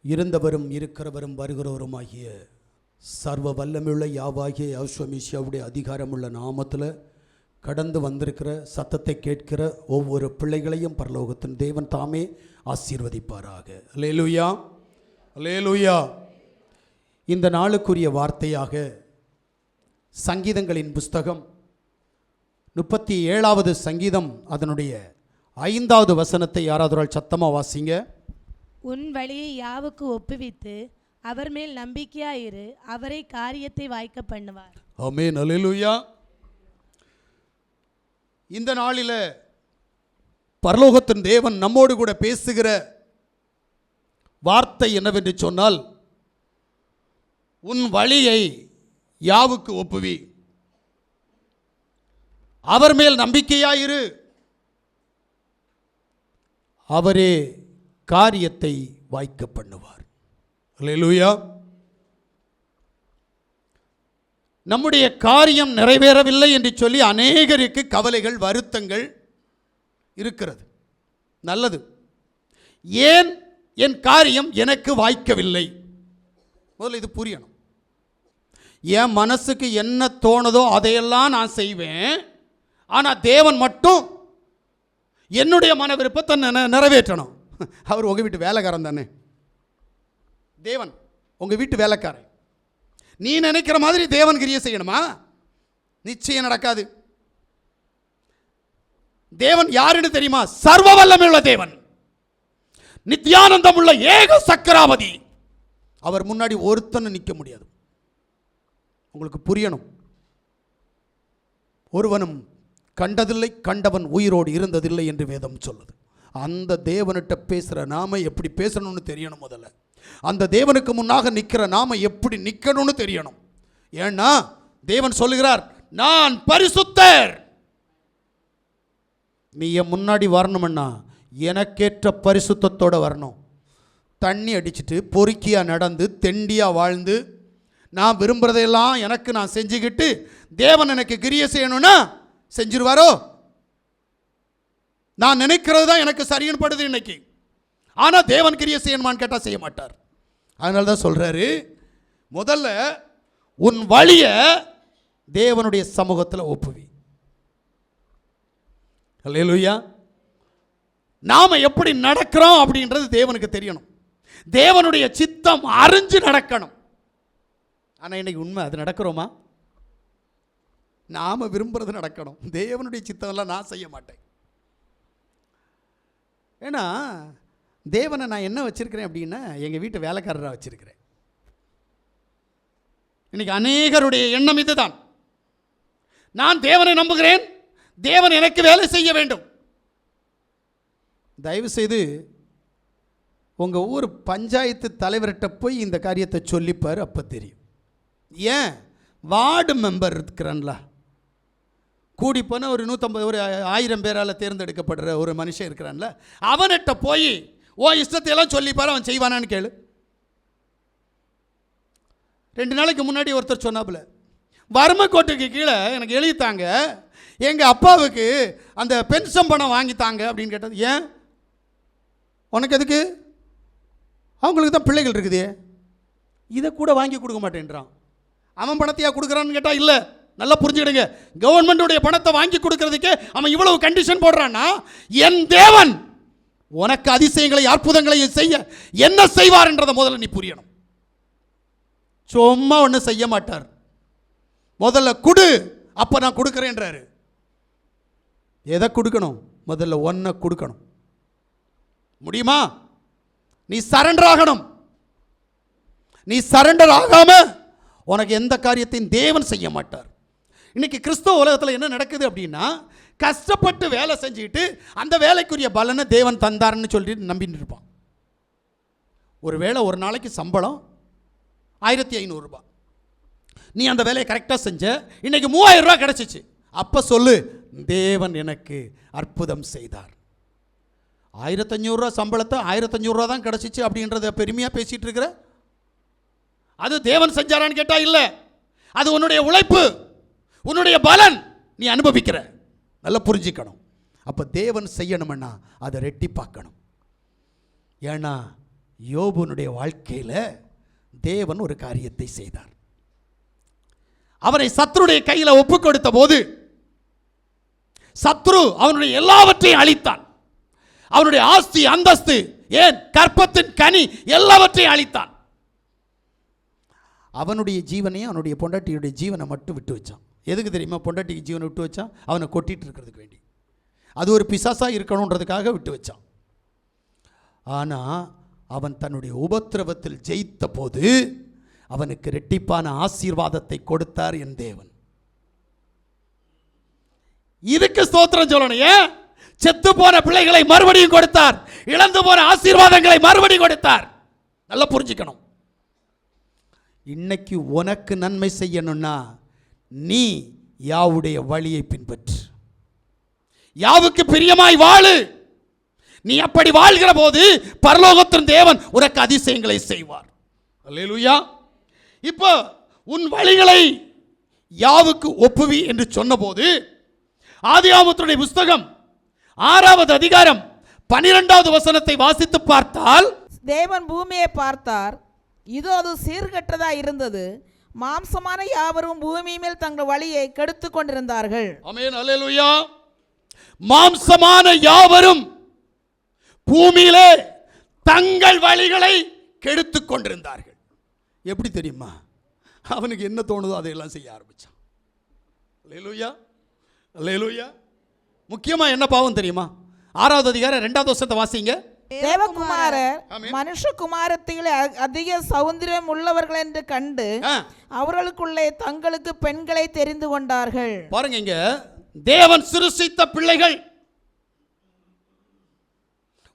இருந்தவரும் இருக்கிறவரும் வருகிறவருமாகிய சர்வ வல்லமையுள்ள யாவாகிய யெகோவா அதிகாரமுள்ள நாமத்தில் கடந்து வந்திருக்கிற சத்தத்தை கேட்கிற ஒவ்வொரு பிள்ளைகளையும் பரலோகத்தின் தேவன் தாமே ஆசீர்வதிப்பாராக. அல்லேலூயா, அல்லேலூயா. இந்த நாளுக்குரிய வார்த்தையாக சங்கீதங்களின் புஸ்தகம் 37வது சங்கீதம் அதனுடைய 5வது வசனத்தை யாராவது சத்தமாக வாசிங்க. உன் வழியை யாவுக்கு ஒப்புவித்து அவர் மேல் நம்பிக்கையாயிரு, அவரை காரியத்தை வாய்க்க பண்ணுவார். ஆமென், அல்லேலூயா. இந்த நாளில் பரலோகத்தின் தேவன் நம்மோடு கூட பேசுகிற வார்த்தை என்னவென்று சொன்னால், உன் வழியை யாவுக்கு ஒப்புவி, அவர் மேல் நம்பிக்கையாயிரு, அவரே காரியத்தை வாய்க்க பண்ணுவார். அல்லேலூயா. நம்முடைய காரியம் நிறைவேறவில்லை என்று சொல்லி அநேகருக்கு கவலைகள், வருத்தங்கள் இருக்கிறது. நல்லது. ஏன் என் காரியம் எனக்கு வாய்க்கவில்லை? முதல்ல இது புரியணும். என் மனசுக்கு என்ன தோணுதோ அதையெல்லாம் நான் செய்வேன். ஆனால் தேவன் மட்டும் என்னுடைய மன விருப்பத்தை நிறைவேற்றணும். அவர் உங்கள் வீட்டு வேலைக்காரன் தானே. தேவன் உங்கள் வீட்டு வேலைக்காரன். நீ நினைக்கிற மாதிரி தேவன் கிரியை செய்யணுமா? நிச்சயம் நடக்காது. தேவன் யாருன்னு தெரியுமா? சர்வ வல்லமையுள்ள தேவன், நித்யானந்தம் உள்ள ஏக சக்கராவதி. அவர் முன்னாடி ஒருத்தன் நிற்க முடியாது. உங்களுக்கு புரியணும். ஒருவனும் கண்டதில்லை, கண்டவன் உயிரோடு இருந்ததில்லை என்று வேதம் சொல்லுது. அந்த தேவனிட்ட பேசுகிற நாம எப்படி பேசணும்னு தெரியணும். முதல்ல அந்த தேவனுக்கு முன்னாக நிற்கிற நாம எப்படி நிற்கணும்னு தெரியணும். ஏன்னா தேவன் சொல்லுகிறார், நான் பரிசுத்தர். நீ என் முன்னாடி வரணும்னா எனக்கேற்ற பரிசுத்தத்தோடு வரணும். தண்ணி அடிச்சுட்டு பொறுக்கியாக நடந்து தெண்டியாக வாழ்ந்து நான் விரும்புகிறதையெல்லாம் எனக்கு நான் செஞ்சுக்கிட்டு தேவன் எனக்கு கிரியை செய்யணும்னா செஞ்சிருவாரோ? நான் நினைக்கிறது தான் எனக்கு சரின்னு படுது இன்னைக்கு. ஆனால் தேவன் கிரியை செய்யணுமான்னு கேட்டால் செய்ய மாட்டார். அதனால தான் சொல்கிறாரு, முதல்ல உன் வழியை தேவனுடைய சமூகத்தில் ஒப்புவி. அல்லேலூயா. நாம் எப்படி நடக்கிறோம் அப்படின்றது தேவனுக்கு தெரியணும். தேவனுடைய சித்தம் அறிஞ்சு நடக்கணும். ஆனால் இன்னைக்கு உண்மை அது நடக்கிறோமா? நாம் விரும்புகிறது நடக்கணும். தேவனுடைய சித்தம்லாம் நான் செய்ய மாட்டேன். ஏன்னா தேவனை நான் என்ன வச்சுருக்கிறேன் அப்படின்னா, எங்கள் வீட்டு வேலைக்காரராக வச்சுருக்கிறேன். இன்னைக்கு அநேகருடைய எண்ணம் இதுதான். நான் தேவனை நம்புகிறேன், தேவன் எனக்கு வேலை செய்ய வேண்டும். தயவு செய்து உங்கள் ஊர் பஞ்சாயத்து தலைவர்கிட்ட போய் இந்த காரியத்தை சொல்லிப்பார், அப்போ தெரியும். ஏன் வார்டு மெம்பர் இருக்கிறான்ல, கூடி போன ஒரு 150 ஒரு 1000 பேரால் தேர்ந்தெடுக்கப்படுற ஒரு மனுஷன் இருக்கிறான்ல, அவன்கிட்ட போய் ஓ இஷ்டத்தையெல்லாம் சொல்லிப்பார், அவன் செய்வானான்னு கேளு. 2 நாளைக்கு முன்னாடி ஒருத்தர் சொன்னாப்புல, வறுமை கோட்டுக்கு கீழே எனக்கு எழுதித்தாங்க, எங்கள் அப்பாவுக்கு அந்த பென்ஷன் பணம் வாங்கித்தாங்க அப்படின்னு கேட்டது. ஏன் உனக்கு எதுக்கு? அவங்களுக்கு தான் பிள்ளைகள் இருக்குது, இதை கூட வாங்கி கொடுக்க மாட்டேன்றான். அவன் பணத்தையா கொடுக்குறான்னு கேட்டால் இல்லை. நல்லா புரிஞ்சுக்கிடுங்க. கவர்மெண்ட்டுடைய பணத்தை வாங்கி கொடுக்கறதுக்கே அவன் இவ்வளவு கண்டிஷன் போடுறான்னா, என் தேவன் உனக்கு அதிசயங்களை அற்புதங்களையும் செய்ய என்ன செய்வார் என்றதை முதல்ல நீ புரியணும். சும்மா ஒன்றும் செய்ய மாட்டார். முதல்ல கொடு, அப்போ நான் கொடுக்குறேன்றாரு. எதை கொடுக்கணும்? முதல்ல ஒன்றை கொடுக்கணும். முடியுமா? நீ சரண்டர் ஆகணும். நீ சரண்டர் ஆகாம உனக்கு எந்த காரியத்தையும் தேவன் செய்ய மாட்டார். இன்னைக்கு கிறிஸ்தவ உலகத்தில் என்ன நடக்குது அப்படின்னா, கஷ்டப்பட்டு வேலை செஞ்சுக்கிட்டு அந்த வேலைக்குரிய பலனை தேவன் தந்தார்னு சொல்லிட்டு நம்பிட்டு இருப்பான். ஒரு வேளை ஒரு நாளைக்கு சம்பளம் 1500 ரூபாய். நீ அந்த வேலையை கரெக்டாக செஞ்ச, இன்னைக்கு 3000 ரூபா கிடச்சிச்சு. அப்போ சொல்லு, தேவன் எனக்கு அற்புதம் செய்தார். 1500 ரூபா சம்பளத்தை 1500 ரூபா தான் கிடச்சிச்சு அப்படின்றத பெருமையாக பேசிகிட்டு இருக்கிற, அது தேவன் செஞ்சாரான்னு கேட்டால் இல்லை. அது உன்னுடைய உழைப்பு, உன்னுடைய பலன், நீ அனுபவிக்கிற. நல்லா புரிஞ்சுக்கணும். அப்போ தேவன் செய்யணும்னா அதை ரெட்டிப்பாக்கணும். ஏன்னா யோபுனுடைய வாழ்க்கையில் தேவன் ஒரு காரியத்தை செய்தார். அவனை சத்ருடைய கையில் ஒப்பு கொடுத்த போது சத்ரு அவனுடைய எல்லாவற்றையும் அழித்தான். அவனுடைய ஆஸ்தி, அந்தஸ்து, ஏன் கற்பத்தின் கனி எல்லாவற்றையும் அழித்தான். அவனுடைய ஜீவனையும் அவனுடைய பொண்டாட்டியுடைய ஜீவனை மட்டும் விட்டு வச்சான். எதுக்கு தெரியுமா? பொண்டாட்டிக்கு ஜீவனை விட்டு வச்சான், அவனை கொட்டிட்டு இருக்கிறதுக்கு வேண்டி. அது ஒரு பிசாசா இருக்கணுன்றதுக்காக விட்டு வச்சான். ஆனால் அவன் தன்னுடைய உபத்திரவத்தில் ஜெயித்த போது அவனுக்கு இரட்டிப்பான ஆசீர்வாதத்தை கொடுத்தார் என் தேவன். இதுக்கு ஸ்தோத்திரம் சொல்லணும். ஏன்? செத்து போன பிள்ளைகளை மறுபடியும் கொடுத்தார், இழந்து போன ஆசீர்வாதங்களை மறுபடியும் கொடுத்தார். நல்லா புரிஞ்சுக்கணும். இன்னைக்கு உனக்கு நன்மை செய்யணும்னா நீ யாவுடைய வழியை பின்பற்று, யாவுக்கு பிரியமாய் வாழு. நீ அப்படி வாழ்கிற போது பரலோகத்தின் தேவன் உனக்கு அதிசயங்களை செய்வார். அல்லேலூயா. இப்போ உன் வழிகளை யாவுக்கு ஒப்புவி என்று சொன்னபோது ஆதியாகமத்தினுடைய புஸ்தகம் 6வது அதிகாரம் 12வது வசனத்தை வாசித்து பார்த்தால், தேவன் பூமியை பார்த்தார், இதோ அது சீர்கெட்டதா இருந்தது, மாம்சமான யாவரும் பூமி மேல் தங்கள் வழியை கெடுத்து கொண்டிருந்தார்கள். ஆமென். அல்லேலூயா. மாம்சமான யாவரும் பூமியிலே தங்கள் வழிகளை கெடுத்து கொண்டிருந்தார்கள். எப்படி தெரியுமா? அவனுக்கு என்ன தோணுதோ அதையெல்லாம் செய்ய ஆரம்பிச்சான். அல்லேலூயா, அல்லேலூயா. முக்கியமா என்ன பாவம் தெரியுமா? 6வது அதிகாரம் 2வது வசனத்தை வாசிங்க. தேவகுமாரர் மனுஷகுமாரத்திலே அதிக சௌந்தரியம் உள்ளவர்கள் என்று கண்டு அவர்களுக்குள்ளே தங்களுக்கு பெண்களை தெரிந்து கொண்டார்கள். பாருங்க, இங்க தேவன் சிருஷ்டித்த பிள்ளைகள்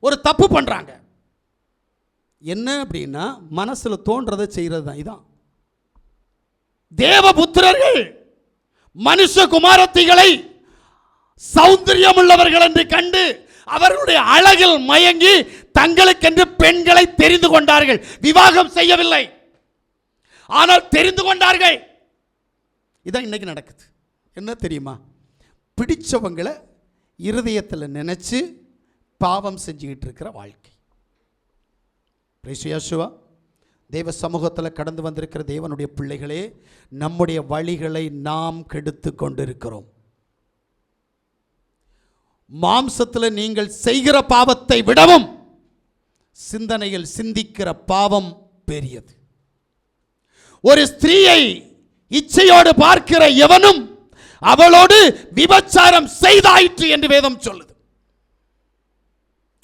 ஒரு தப்பு பண்றாங்க. என்ன அப்படின்னா, மனசுல தோன்றதை செய்யறது தான். இதான் தேவபுத்திரர்கள் மனுஷகுமாரத்திகளை சௌந்தரியம் உள்ளவர்கள் என்று கண்டு அவர்களுடைய அழகில் மயங்கி தங்களுக்கென்று பெண்களை தெரிந்து கொண்டார்கள். விவாகம் செய்யவில்லை, ஆனால் தெரிந்து கொண்டார்கள். இதான் இன்னைக்கு நடக்குது. என்ன தெரியுமா? பிடிச்சவங்களை இருதயத்தில் நினைச்சு பாவம் செஞ்சுக்கிட்டு இருக்கிற வாழ்க்கை. பிரைசியாசுவா, தேவ சமூகத்தில் கடந்து வந்திருக்கிற தேவனுடைய பிள்ளைகளே, நம்முடைய வழிகளை நாம் கெடுத்து கொண்டிருக்கிறோம். மாம்சத்தில் நீங்கள் செய்கிற பாவத்தை விடவும் சிந்தனையில் சிந்திக்கிற பாவம் பெரியது. ஒரு ஸ்திரீயை இச்சையோடு பார்க்கிற எவனும் அவளோடு விபச்சாரம் செய்தாயிற்று என்று வேதம் சொல்லுது.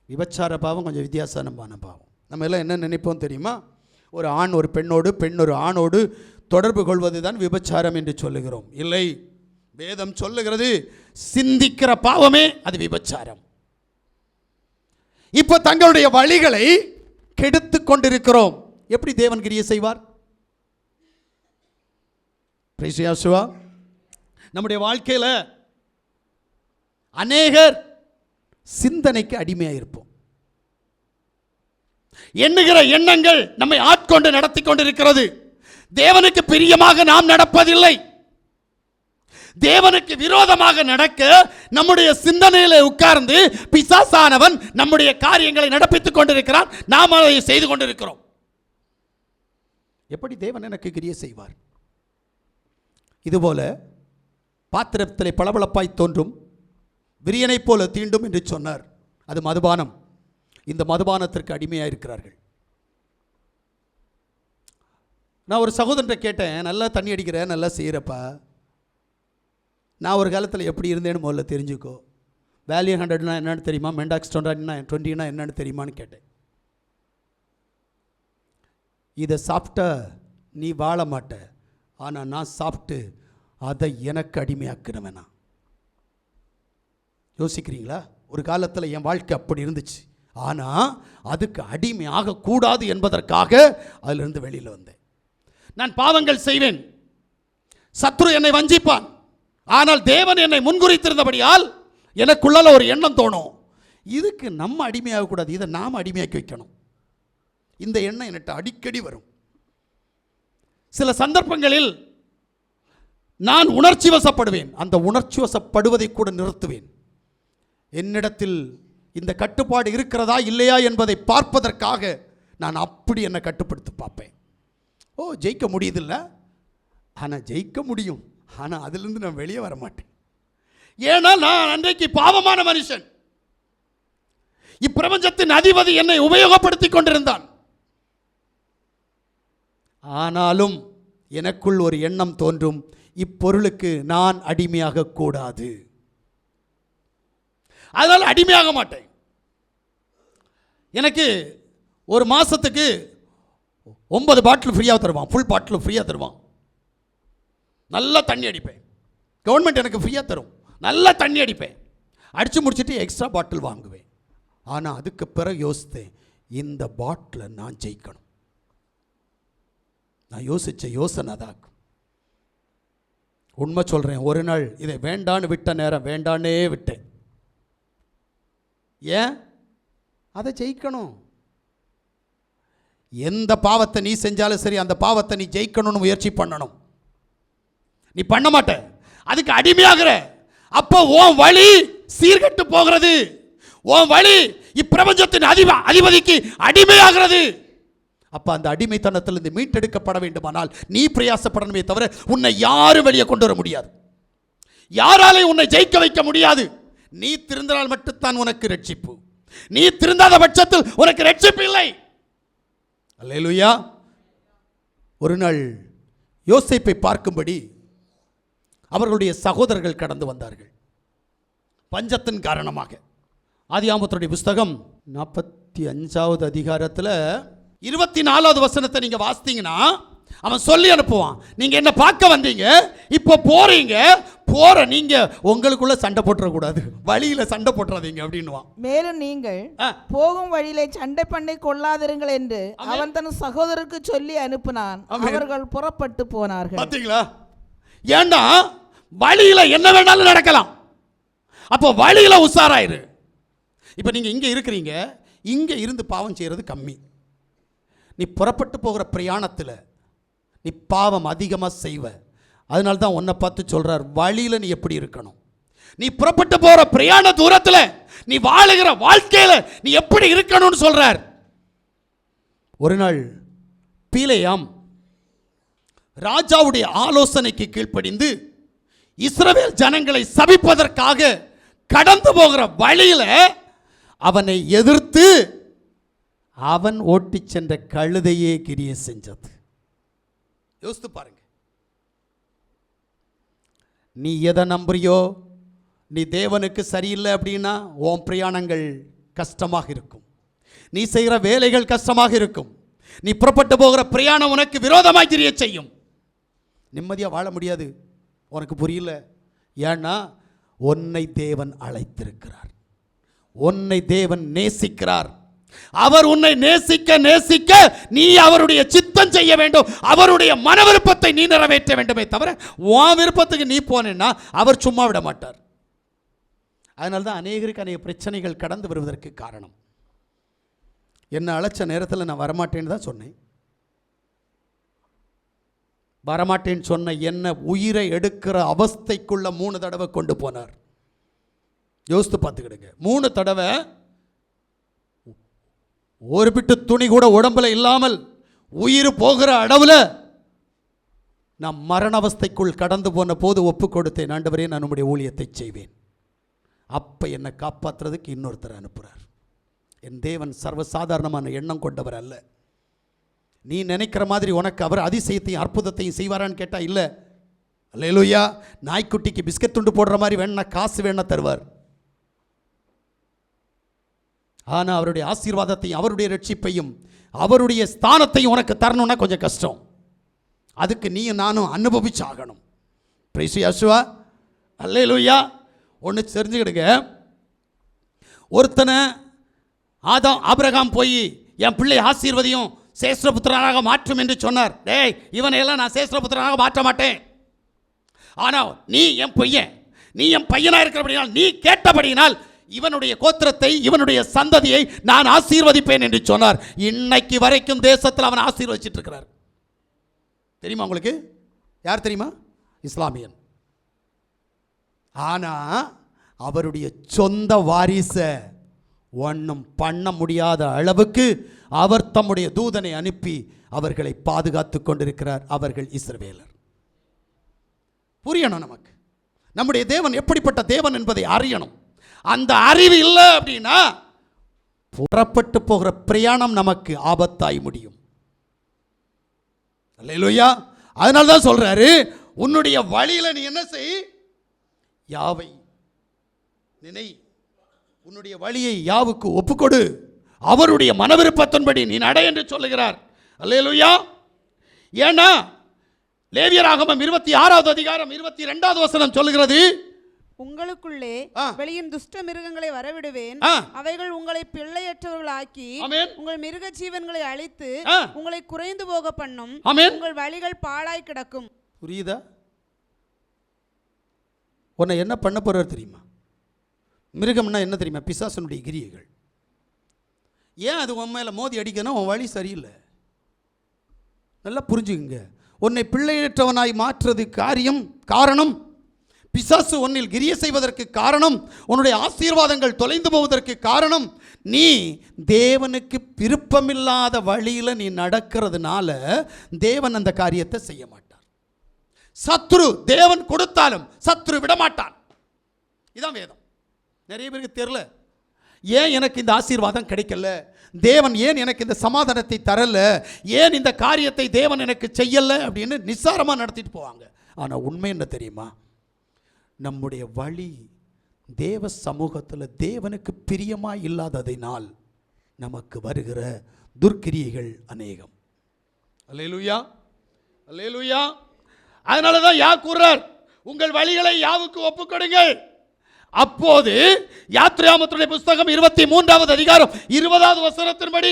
விபச்சார பாவம் கொஞ்சம் வித்தியாசமான பாவம். நம்ம எல்லாம் என்ன நினைப்போம் தெரியுமா? ஒரு ஆண் ஒரு பெண்ணோடு, பெண் ஒரு ஆணோடு தொடர்பு கொள்வது தான் விபச்சாரம் என்று சொல்லுகிறோம். இல்லை, வேதம் சொல்லுகிறது சிந்திக்கிற பாவமே அது விபச்சாரம். இப்போ தங்களுடைய வழிகளை கெடுத்து கொண்டிருக்கிறோம். எப்படி தேவன் கிரியை செய்வார்? பிரைசியாசுவா, நம்முடைய வாழ்க்கையில் அநேகர் சிந்தனைக்கு அடிமையாக இருப்போம். எண்ணுகிற எண்ணங்கள் நம்மை ஆட்கொண்டு நடத்தி கொண்டிருக்கிறது. தேவனுக்கு பிரியமாக நாம் நடப்பதில்லை. தேவனுக்கு விரோதமாக நடக்க நம்முடைய சிந்தனையில உட்கார்ந்து பிசாசானவன் நம்முடைய காரியங்களை நடப்பித்துக் கொண்டிருக்கிறான். நாம் அதை செய்து கொண்டிருக்கிறோம். எப்படி தேவன் எனக்கு கிரியை செய்வார்? இதுபோல பாத்திரத்திலே பளபளப்பாய் தோன்றும், விரியனை போல தீண்டும் என்று சொன்னார். அது மதுபானம். இந்த மதுபானத்திற்கு அடிமையாக இருக்கிறார்கள். நான் ஒரு சகோதரனை கேட்டேன், நல்லா தண்ணி அடிக்கிறேன், நல்லா செய்கிறப்பா, நான் ஒரு காலத்தில் எப்படி இருந்தேன்னு முதல்ல தெரிஞ்சுக்கோ. வேல்யூ 100னா என்னன்னு தெரியுமா? மெண்டாக்ஸ் 20னா என்னன்னு தெரியுமான்னு கேட்டேன். இதை சாப்பிட்டா நீ வாழ மாட்ட, ஆனால் நான் சாப்பிட்டு அதை எனக்கு அடிமையாக்குனவேனா? யோசிக்கிறீங்களா? ஒரு காலத்தில் என் வாழ்க்கை அப்படி இருந்துச்சு. ஆனால் அதுக்கு அடிமை ஆகக்கூடாது என்பதற்காக அதிலிருந்து வெளியில் வந்தேன். நான் பாவங்கள் செய்வேன், சத்ரு என்னை வஞ்சிப்பான், ஆனால் தேவன் என்னை முன்குறித்திருந்தபடியால் எனக்குள்ள ஒரு எண்ணம் தோணும், இதுக்கு நம்ம அடிமையாகக்கூடாது, இதை நாம் அடிமையாக்கி வைக்கணும். இந்த எண்ணம் என்கிட்ட அடிக்கடி வரும். சில சந்தர்ப்பங்களில் நான் உணர்ச்சி வசப்படுவேன். அந்த உணர்ச்சி வசப்படுவதை கூட நிறுத்துவேன். என்னிடத்தில் இந்த கட்டுப்பாடு இருக்கிறதா இல்லையா என்பதை பார்ப்பதற்காக நான் அப்படி என்னை கட்டுப்படுத்தி பார்ப்பேன். ஓ, ஜெயிக்க முடியுதில்ல, ஆனால் ஜெயிக்க முடியும், ஆனால் அதிலிருந்து நான் வெளியே வர மாட்டேன். ஏன்னா நான் அன்றைக்கு பாவமான மனுஷன். இப்பிரபஞ்சத்தின் அதிபதி என்னை உபயோகப்படுத்தி கொண்டிருந்தான். ஆனாலும் எனக்குள் ஒரு எண்ணம் தோன்றும், இப்பொருளுக்கு நான் அடிமையாக கூடாது. அதனால் அடிமையாக மாட்டேன். எனக்கு ஒரு மாதத்துக்கு 9 பாட்டில் ஃப்ரீயாக தருவான், ஃபுல் பாட்டில் ஃப்ரீயாக தருவான். நல்லா தண்ணி அடிப்பேன். கவர்மெண்ட் எனக்கு ஃப்ரீயாக தரும். நல்லா தண்ணி அடிப்பேன். அடித்து முடிச்சுட்டு எக்ஸ்ட்ரா பாட்டில் வாங்குவேன். ஆனால் அதுக்கு பிறகு யோசித்தேன், இந்த பாட்டிலை நான் ஜெயிக்கணும். நான் யோசித்த யோசனை தான். உண்மை சொல்கிறேன், ஒரு நாள் இதை வேண்டான்னு விட்ட நேரம் வேண்டானே விட்டேன். ஏன்? அதை ஜெயிக்கணும். எந்த பாவத்தை நீ செஞ்சாலும் சரி, அந்த பாவத்தை நீ ஜெயிக்கணும்னு முயற்சி பண்ணணும். நீ பண்ண மாட்ட, அதுக்கு அடிமையாகிற. அப்போ உன் வழி சீர்கெட்டு போகிறது. உன் வழி இப்பிரபஞ்சத்தின் அதிபதிக்கு அடிமையாகிறது. அப்போ அந்த அடிமைத்தனத்திலிருந்து மீட்டெடுக்கப்பட வேண்டுமானால் நீ பிரயாசப்படணுமே தவிர உன்னை யாரும் வெளியே கொண்டு வர முடியாது. யாராலே உன்னை ஜெயிக்க வைக்க முடியாது. நீ திருந்தினால் மட்டும்தான் உனக்கு ரட்சிப்பு. நீ திருந்தாத பட்சத்தில் உனக்கு ரட்சிப்பு இல்லை. அல்லேலூயா. ஒரு நாள் யோசேப்பை பார்க்கும்படி அவர்களுடைய சகோதரர்கள் கடந்து வந்தார்கள், பஞ்சத்தின் காரணமாக. ஆதியாகமத்தினுடைய புஸ்தகம் 45வது அதிகாரத்தில் 24வது வசனத்தை நீங்க வாசித்தீங்கன்னா அவன் சொல்லி அனுப்புவான், நீங்க என்ன பார்க்க வந்தீங்க, இப்போ போறீங்க, போற நீங்க உங்களுக்குள்ள சண்டை போட்டுறக்கூடாது, வழியில சண்டை போட்டுறாதீங்க அப்படின்னுவான். மேலும் நீங்கள் போகும் வழியிலே சண்டை பண்ணி கொள்ளாதிருங்கள் என்று அவன் தன் சகோதரருக்கு சொல்லி அனுப்பினான். அவர்கள் புறப்பட்டு போனார்கள். பார்த்தீங்களா? ஏண்டா வழியில என்ன வேணாலும் நடக்கலாம். அப்போ வழியில உஷாராயிரு. இப்போ நீங்க இங்க இருக்கிறீங்க, இங்க இருந்து பாவம் செய்யறது கம்மி. நீ புறப்பட்டு போகிற பிரயாணத்தில் நீ பாவம் அதிகமாக செய்வ. அதனால தான் உன்னை பார்த்து சொல்கிறார், வழியில் நீ எப்படி இருக்கணும். நீ புறப்பட்டு போகிற பிரயாண தூரத்தில் நீ வாழுகிற வாழ்க்கையில் நீ எப்படி இருக்கணும்னு சொல்கிறார். ஒரு நாள் பீலேயாம் ராஜாவுடைய ஆலோசனைக்கு கீழ்ப்படிந்து இஸ்ரவேல் ஜனங்களை சபிப்பதற்காக கடந்து போகிற வழியில் அவனை எதிர்த்து அவன் ஓட்டி சென்ற கழுதையே கிரியை செஞ்சது. யோசித்து பாருங்க. நீ எதை நம்புறியோ, நீ தேவனுக்கு சரியில்லை அப்படின்னா உன் பிரயாணங்கள் கஷ்டமாக இருக்கும். நீ செய்கிற வேலைகள் கஷ்டமாக இருக்கும். நீ புறப்பட்டு போகிற பிரயாணம் உனக்கு விரோதமாக கிரியை செய்யும். நிம்மதியாக வாழ முடியாது. உனக்கு புரியல. ஏன்னா உன்னை தேவன் அழைத்திருக்கிறார். உன்னை தேவன் நேசிக்கிறார். அவர் உன்னை நேசிக்க நேசிக்க நீ அவருடைய சித்தம் செய்ய வேண்டும். அவருடைய மன விருப்பத்தை நீ நிறைவேற்ற வேண்டுமே தவிர உன் விருப்பத்துக்கு நீ போனேன்னா அவர் சும்மா விட மாட்டார். அதனால தான் அநேகருக்கு அநேக பிரச்சனைகள் கடந்து வருவதற்கு காரணம். என்ன அழைச்ச நேரத்தில் நான் வரமாட்டேன்னு தான் சொன்னேன். வரமாட்டேன்னு சொன்ன என்ன உயிரை எடுக்கிற அவஸ்தைக்குள்ள 3 தடவை கொண்டு போனார். யோசித்து பார்த்துக்கிடுங்க. 3 தடவை ஒரு பிட்டு துணி கூட உடம்புல இல்லாமல் உயிர் போகிற அளவில் நான் மரண அவஸ்தைக்குள் கடந்து போன போது ஒப்பு கொடுத்தேன். ஆண்டவரே, நான் உம்முடைய ஊழியத்தை செய்வேன். அப்போ என்னை காப்பாற்றுறதுக்கு இன்னொருத்தர் அனுப்புகிறார். என் தேவன் சர்வசாதாரணமான எண்ணம் கொண்டவர் அல்ல. நீ நினைக்கிற மாதிரி உனக்கு அவர் அதிசயத்தையும் அற்புதத்தையும் செய்வாரான்னு கேட்டால் இல்லை. அல்லேலூயா. நாய்க்குட்டிக்கு பிஸ்கட் துண்டு போடுற மாதிரி வேணா காசு வேணா தருவார். ஆனால் அவருடைய ஆசீர்வாதத்தையும் அவருடைய ரட்சிப்பையும் அவருடைய ஸ்தானத்தையும் உனக்கு தரணும்னா கொஞ்சம் கஷ்டம். அதுக்கு நீயும் நானும் அனுபவிச்சாகணும். பிரைஸ் யேசுவா. அல்லேலூயா. ஒன்று தெரிஞ்சுக்கிடுங்க. ஒருத்தனை ஆபிரகாம் போய் என் பிள்ளை ஆசீர்வதியும் சேஸ்திரபுத்திரனாக மாற்றும் என்று சொன்னார். டேய், இவனையெல்லாம் நான் சேஸ்திரபுத்திரனாக மாற்ற மாட்டேன். ஆனால் நீ என் பையன், நீ என் பையனாக இருக்கிறபடினால், நீ கேட்டபடியினால் இவனுடைய கோத்திரத்தை, இவனுடைய சந்ததியை நான் ஆசீர்வதிப்பேன் என்று சொன்னார். இன்னைக்கு வரைக்கும் தேசத்தில் அவன் ஆசீர்வதிச்சிட்டு இருக்கிறார். தெரியுமா உங்களுக்கு? யார் தெரியுமா? இஸ்லாமியன். ஆனால் அவருடைய சொந்த வாரிசை ஒன்றும் பண்ண முடியாத அளவுக்கு அவர் தம்முடைய தூதனை அனுப்பி அவர்களை பாதுகாத்து கொண்டிருக்கிறார். அவர்கள் இஸ்ரவேலர். புரியணும் நமக்கு, நம்முடைய தேவன் எப்படிப்பட்ட தேவன் என்பதை அறியணும். அந்த அறிவு இல்லை அப்படின்னா புறப்பட்டு போகிற பிரயாணம் நமக்கு ஆபத்தாய் முடியும். அல்லேலூயா. அதனால தான் சொல்றாரு, உன்னுடைய வழியில நீ என்ன செய், யாவை நினை, உன்னுடைய வழியை யாவுக்கு ஒப்புக்கொடு, அவருடைய மனவிருப்பத்தின்படி நீ நட என்று சொல்லுகிறார். அல்லேலூயா. ஏன்னா லேவியராகமம் 26வது அதிகாரம் 22வது வசனம் சொல்லுகிறது, உங்களுக்குள்ளே வெளியின் துஷ்ட மிருகங்களை வரவிடுவேன், அவைகள் உங்களை பிள்ளையற்றவர்களாக்கி உங்கள் மிருக ஜீவன்களை அழித்து உங்களை குறைந்து போக பண்ணும், உங்கள் வழிகள் பாழாய் கிடக்கும். புரியுதா? உன்னை என்ன பண்ண போறார் தெரியுமா? மிருகம்னா என்ன தெரியுமா? பிசாசனுடைய கிரியைகள். ஏன் அது உன் மேல மோதி அடிக்கணும்? உன் வழி சரியில்லை. நல்லா புரிஞ்சுக்குங்க. உன்னை பிள்ளையற்றவனாய் மாற்றுறது காரணம் பிசாசு உன்னில் கிரிய செய்வதற்கு காரணம், உன்னுடைய ஆசீர்வாதங்கள் தொலைந்து போவதற்கு காரணம், நீ தேவனுக்கு விருப்பமில்லாத வழியில் நீ நடக்கிறதுனால தேவன் அந்த காரியத்தை செய்ய மாட்டார். சத்ரு தேவன் கொடுத்தாலும் சத்ரு விட மாட்டான். இதான் வேதம். நிறைய பேருக்கு தெரியல, ஏன் எனக்கு இந்த ஆசீர்வாதம் கிடைக்கல, தேவன் ஏன் எனக்கு இந்த சமாதானத்தை தரல, ஏன் இந்த காரியத்தை தேவன் எனக்கு செய்யல அப்படின்னு நிசாரமாக நடத்திட்டு போவாங்க. ஆனால் உண்மை என்ன தெரியுமா? நம்முடைய வழி தேவ சமூகத்தில் தேவனுக்கு பிரியமாய் இல்லாததினால் நமக்கு வருகிற துர்க்கிரியைகள் அநேகம். அல்லேலூயா, அல்லேலூயா. அதனால தான் கூறார், உங்கள் வழிகளை யாவுக்கு ஒப்புக்கொடுங்கள். அப்போது யாத்ராகமத்துடைய புஸ்தகம் 23வது அதிகாரம் 20வது வசனத்தின்படி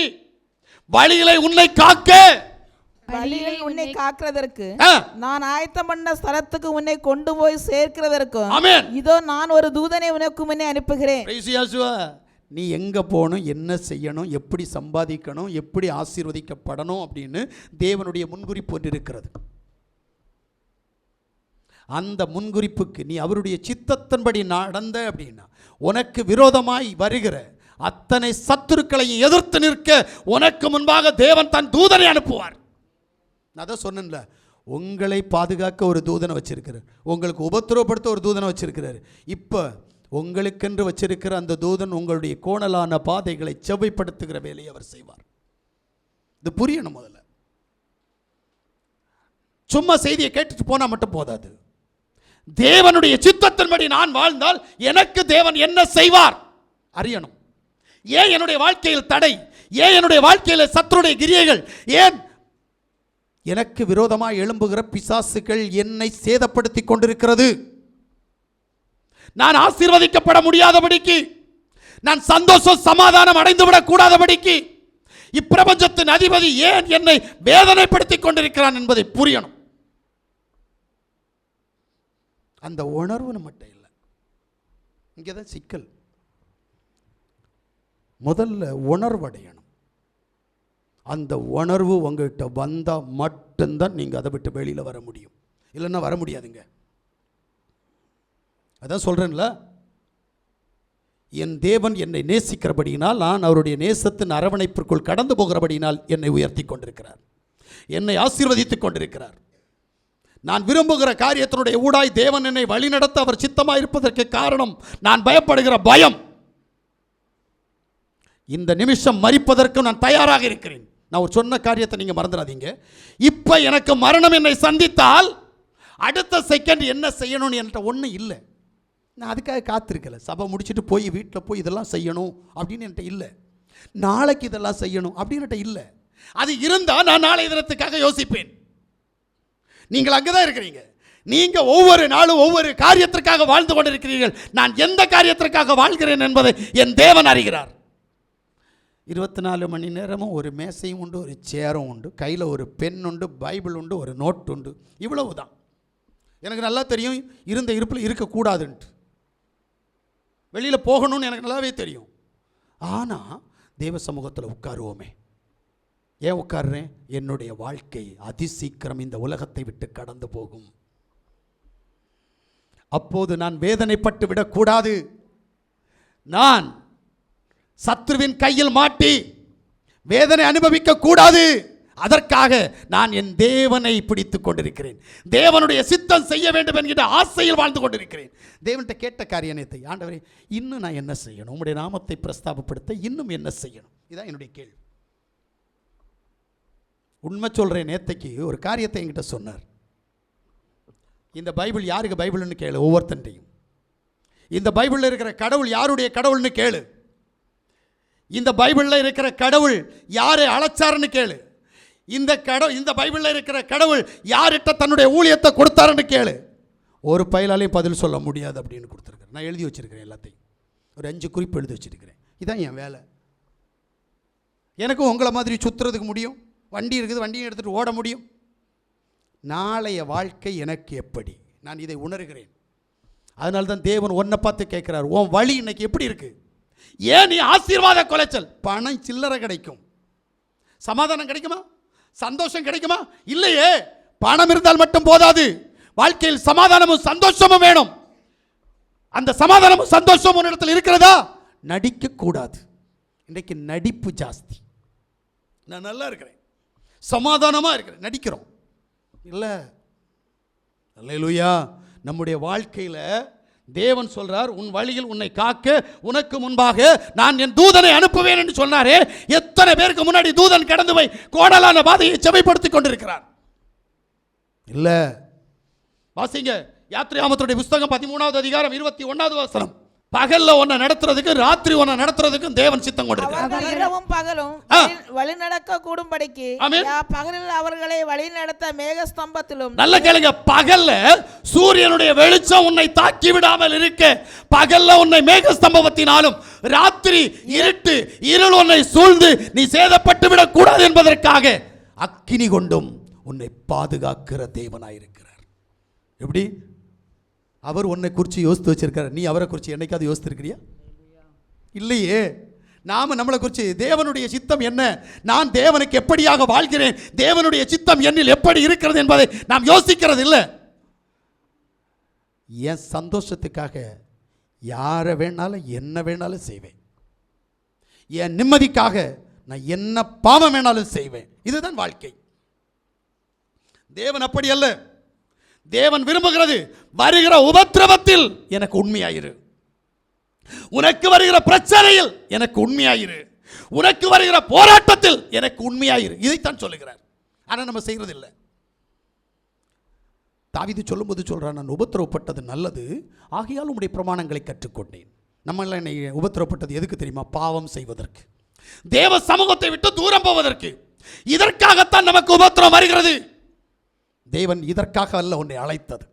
வழிகளை உன்னை காக்க, வழியில் உன்னை காக்கிறதற்கு, நான் ஆயத்தம் பண்ண ஸ்தலத்துக்கு உன்னை கொண்டு போய் சேர்க்கிறதற்கு இதோ நான் ஒரு தூதனை உனக்கு முன்னே அனுப்புகிறேன். நீ எங்க போகணும், என்ன செய்யணும், எப்படி சம்பாதிக்கணும், எப்படி ஆசீர்வதிக்கப்படணும் அப்படின்னு தேவனுடைய முன்குறிப்பு ஒன்று இருக்கிறது. அந்த முன்குறிப்புக்கு நீ அவருடைய சித்தத்தின்படி நடந்த அப்படின்னா உனக்கு விரோதமாய் வருகிற அத்தனை சத்துருக்களை எதிர்த்து நிற்க உனக்கு முன்பாக தேவன் தன் தூதனை அனுப்புவார். நான் தான் சொன்னேன்ல, உங்களை பாதுகாக்க ஒரு தூதனை வச்சிருக்கிறார், உங்களுக்கு உபத்திரவப்படுத்த ஒரு தூதனை வச்சிருக்கிறார். இப்போ உங்களுக்கென்று வச்சிருக்கிற அந்த தூதன் உங்களுடைய கோணலான பாதைகளை செவ்வைப்படுத்துகிற வேலையை அவர் செய்வார். இது புரியணும். முதல்ல சும்மா செய்தியை கேட்டுட்டு போனா மட்டும் போதாது. தேவனுடைய சித்தத்தின்படி நான் வாழ்ந்தால் எனக்கு தேவன் என்ன செய்வார் அறியணும். ஏன் என்னுடைய வாழ்க்கையில் தடை, ஏன் என்னுடைய வாழ்க்கையில் சத்துருடைய கிரியைகள், ஏன் எனக்கு விரோதமாக எழும்புகிற பிசாசுகள் என்னை சேதப்படுத்தி கொண்டிருக்கிறது, நான் ஆசீர்வதிக்கப்பட முடியாதபடிக்கு, நான் சந்தோஷம் சமாதானம் அடைந்துவிடக் கூடாதபடிக்கு இப்பிரபஞ்சத்தின் அதிபதி ஏன் என்னை வேதனைப்படுத்தி கொண்டிருக்கிறான் என்பதை புரியணும். அந்த உணர்வு நம்மகிட்ட இல்லை. இங்கே தான் சிக்கல். முதல்ல உணர்வடையணும். அந்த உணர்வு உங்கள்கிட்ட வந்தால் மட்டும்தான் நீங்கள் அதை விட்டு வெளியில் வர முடியும், இல்லைன்னா வர முடியாதுங்க. அதான் சொல்கிறேன்ல, என் தேவன் என்னை நேசிக்கிறபடியினால், நான் அவருடைய நேசத்தின் அரவணைப்பிற்குள் கடந்து போகிறபடியினால் என்னை உயர்த்தி கொண்டிருக்கிறார், என்னை ஆசீர்வதித்துக் கொண்டிருக்கிறார். நான் விரும்புகிற காரியத்தினுடைய ஊடாய் தேவன் என்னை வழிநடத்த அவர் சித்தமாக இருப்பதற்கு காரணம் நான் பயப்படுகிற பயம். இந்த நிமிஷம் மரிப்பதற்கு நான் தயாராக இருக்கிறேன். நான் ஒரு சொன்ன காரியத்தை நீங்கள் மறந்துடாதீங்க. இப்போ எனக்கு மரணம் என்னை சந்தித்தால் அடுத்த செகண்ட் என்ன செய்யணும்னு என்கிட்ட ஒன்றும் இல்லை. நான் அதுக்காக காத்திருக்கல. சபை முடிச்சுட்டு போய் வீட்டில் போய் இதெல்லாம் செய்யணும் அப்படின்னு என்கிட்ட இல்லை. நாளைக்கு இதெல்லாம் செய்யணும் அப்படின்னு இல்லை. அது இருந்தால் நான் நாளை தினத்துக்காக யோசிப்பேன். நீங்கள் அங்கே தான் இருக்கிறீங்க. நீங்கள் ஒவ்வொரு நாளும் ஒவ்வொரு காரியத்திற்காக வாழ்ந்து கொண்டிருக்கிறீர்கள். நான் எந்த காரியத்திற்காக வாழ்கிறேன் என்பதை என் தேவன் அறிகிறார். 24 மணி நேரமும் ஒரு மேசையும் உண்டு, ஒரு சேரும் உண்டு, கையில் ஒரு பென் உண்டு, பைபிள் உண்டு, ஒரு நோட் உண்டு. இவ்வளவு தான். எனக்கு நல்லா தெரியும் இருந்த இருப்பில் இருக்கக்கூடாதுன்ட்டு, வெளியில் போகணும்னு எனக்கு நல்லாவே தெரியும். ஆனால் தேவ சமூகத்தில் உட்காருவோமே. ஏன் உட்கார்றேன்? என்னுடைய வாழ்க்கை அதிசீக்கிரம் இந்த உலகத்தை விட்டு கடந்து போகும். அப்போது நான் வேதனைப்பட்டு விடக்கூடாது. நான் சத்ருவின் கையில் மாட்டி வேதனை அனுபவிக்க கூடாது. அதற்காக நான் என் தேவனை பிடித்துக் கொண்டிருக்கிறேன். தேவனுடைய சித்தம் செய்ய வேண்டும் என்கிற ஆசையில் வாழ்ந்து கொண்டிருக்கிறேன். தேவன்கிட்ட கேட்ட காரியத்தை, ஆண்டவரே இன்னும் நான் என்ன செய்யணும், உம்முடைய நாமத்தை பிரஸ்தாபப்படுத்த இன்னும் என்ன செய்யணும், இதான் என்னுடைய கேள்வி. உண்மை சொல்கிறேன், நேத்தைக்கு ஒரு காரியத்தை என்கிட்ட சொன்னார். இந்த பைபிள் யாருக்கு பைபிள்னு கேளு, ஒவ்வொருத்தன்ட்டையும். இந்த பைபிளில் இருக்கிற கடவுள் யாருடைய கடவுள்னு கேளு. இந்த பைபிளில் இருக்கிற கடவுள் யாரை அழைச்சாருன்னு கேளு. இந்த பைபிளில் இருக்கிற கடவுள் யார்கிட்ட தன்னுடைய ஊழியத்தை கொடுத்தாருன்னு கேளு. ஒரு பையலாலையும் பதில் சொல்ல முடியாது அப்படின்னு கொடுத்துருக்கிறேன். நான் எழுதி வச்சிருக்கிறேன், எல்லாத்தையும் ஒரு 5 குறிப்பு எழுதி வச்சிருக்கிறேன். இதான் என் வேலை. எனக்கும் உங்களை மாதிரி சுற்றுறதுக்கு முடியும், வண்டி இருக்குது, வண்டியை எடுத்துகிட்டு ஓட முடியும். நாளைய வாழ்க்கை எனக்கு எப்படி, நான் இதை உணர்கிறேன். அதனால தான் தேவன் ஒன்றை பார்த்து கேட்குறார், உன் வழி இன்னைக்கு எப்படி இருக்கு? ஏன் நீ ஆசீர்வாத கொலைச்சல்? பணம் சில்லறை கிடைக்கும், சமாதானம் கிடைக்குமா, சந்தோஷம் கிடைக்குமா? இல்லையே. பணம் இருந்தால் மட்டும் போதாது, வாழ்க்கையில் சமாதானமும் சந்தோஷமும் வேணும். அந்த சமாதானமும் சந்தோஷமும் ஒரு இடத்துல இருக்கிறதா? நடிக்க கூடாது. இன்றைக்கு நடிப்பு ஜாஸ்தி. நான் நல்லா இருக்கிறேன், சமாதானமாக இருக்கிறேன், நடிக்கிறோம் இல்லை. அல்லேலூயா. நம்முடைய வாழ்க்கையில் தேவன் சொல்றார், உன் வழியில் உன்னை காக்க உனக்கு முன்பாக நான் என் தூதனை அனுப்புவேன் என்று சொன்னாரே. எத்தனை பேருக்கு முன்னாடி தூதன் கடந்து போய் கோடலான பாதையை செவைப்படுத்திக் கொண்டிருக்கிறார்? இல்ல. வாசிங்க யாத்ராகமத்துடைய புத்தகம் 13வது அதிகாரம் 21வது வசனம். பகல்ல ஒன்ன நடத்துறதுக்கு ராத்திரி ஒன்ன நடத்துறதுக்கும் தேவன் சித்தம் கொண்டிருக்கிறார். இரவும் பகலும் வழி நடக்க கூடும்படிக்கு பகலில் அவர்களை வழி நடத்த மேக ஸ்தம்பத்திலும். நல்ல கேளுங்க, பகல்ல சூரியனுடைய வெளிச்சம் உன்னை தாக்கி விடாமல் இருக்க பகல்ல உன்னை மேக ஸ்தம்பத்தினாலும், ராத்திரி இருட்டு இருள் உன்னை சூழ்ந்து நீ சேதப்பட்டு விடக் கூடாது என்பதற்காக அக்கினி கொண்டும் உன்னை பாதுகாக்கிற தேவனாயிருக்கிறார். எப்படி? அவர் உன்னை குறித்து யோசித்து வச்சிருக்காரு. நீ அவரை குறித்து என்னைக்காவது யோசித்திருக்கிறியா? இல்லையே. நாம நம்மளை குறித்து தேவனுடைய சித்தம் என்ன, நான் தேவனுக்கு எப்படியாக வாழ்கிறேன், தேவனுடைய சித்தம் என்னில் எப்படி இருக்கிறது என்பதை நாம் யோசிக்கிறது இல்லை. என் சந்தோஷத்துக்காக யாரை வேணாலும் என்ன வேணாலும் செய்வேன். என் நிம்மதிக்காக நான் என்ன பாவம் வேணாலும் செய்வேன். இதுதான் வாழ்க்கை. தேவன் அப்படி அல்ல. தேவன் விரும்புகிறது, வருகிற உபத்திரவத்தில் எனக்கு உண்மையாயிரு, உனக்கு வருகிற பிரச்சனையில் எனக்கு உண்மையாயிரு, உனக்கு வருகிற போராட்டத்தில் எனக்கு உண்மையாயிரு. இதைத்தான் சொல்லுகிறார். ஆனால் நம்ம செய்கிறது இல்லை. தாவீது சொல்லும்போது சொல்றான், நான் உபத்திரவப்பட்டது நல்லது, ஆகையால் உம்முடைய பிரமாணங்களை கற்றுக்கொண்டேன். நம்மளாம் என்னை உபத்திரவப்பட்டது எதுக்கு தெரியுமா? பாவம் செய்வதற்கு, தேவ சமூகத்தை விட்டு தூரம் போவதற்கு. இதற்காகத்தான் நமக்கு உபத்திரவம் வருகிறது. தேவன் இதற்காக அல்ல உன்னை அழைத்தது.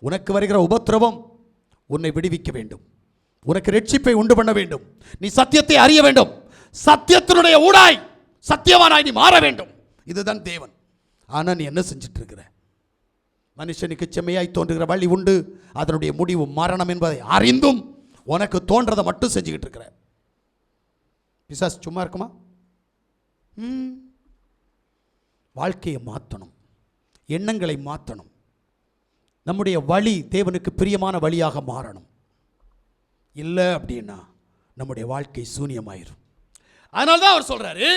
உனக்கு வருகிற உபத்திரவம் உன்னை விடுவிக்க வேண்டும், உனக்கு ரட்சிப்பை உண்டு பண்ண வேண்டும், நீ சத்தியத்தை அறிய வேண்டும், சத்தியத்தினுடைய ஊடாய் சத்தியவானாய் நீ மாற வேண்டும். இதுதான் தேவன். ஆனா நீ என்ன செஞ்சிட்டு இருக்கிற? மனுஷனுக்கு செம்மையாய் தோன்றுகிற வழி உண்டு, அதனுடைய முடிவு மரணம் என்பதை அறிந்தும் உனக்கு தோன்றதை மட்டும் செஞ்சுக்கிட்டு இருக்கிற. பிசாசு சும்மா இருக்குமா? வாழ்க்கையை மாற்றணும், எண்ணங்களை மாற்றணும், நம்முடைய வழி தேவனுக்கு பிரியமான வழியாக மாறணும். இல்லை அப்படின்னா நம்முடைய வாழ்க்கை சூன்யமாயிரும். அதனால தான் அவர் சொல்றாரு,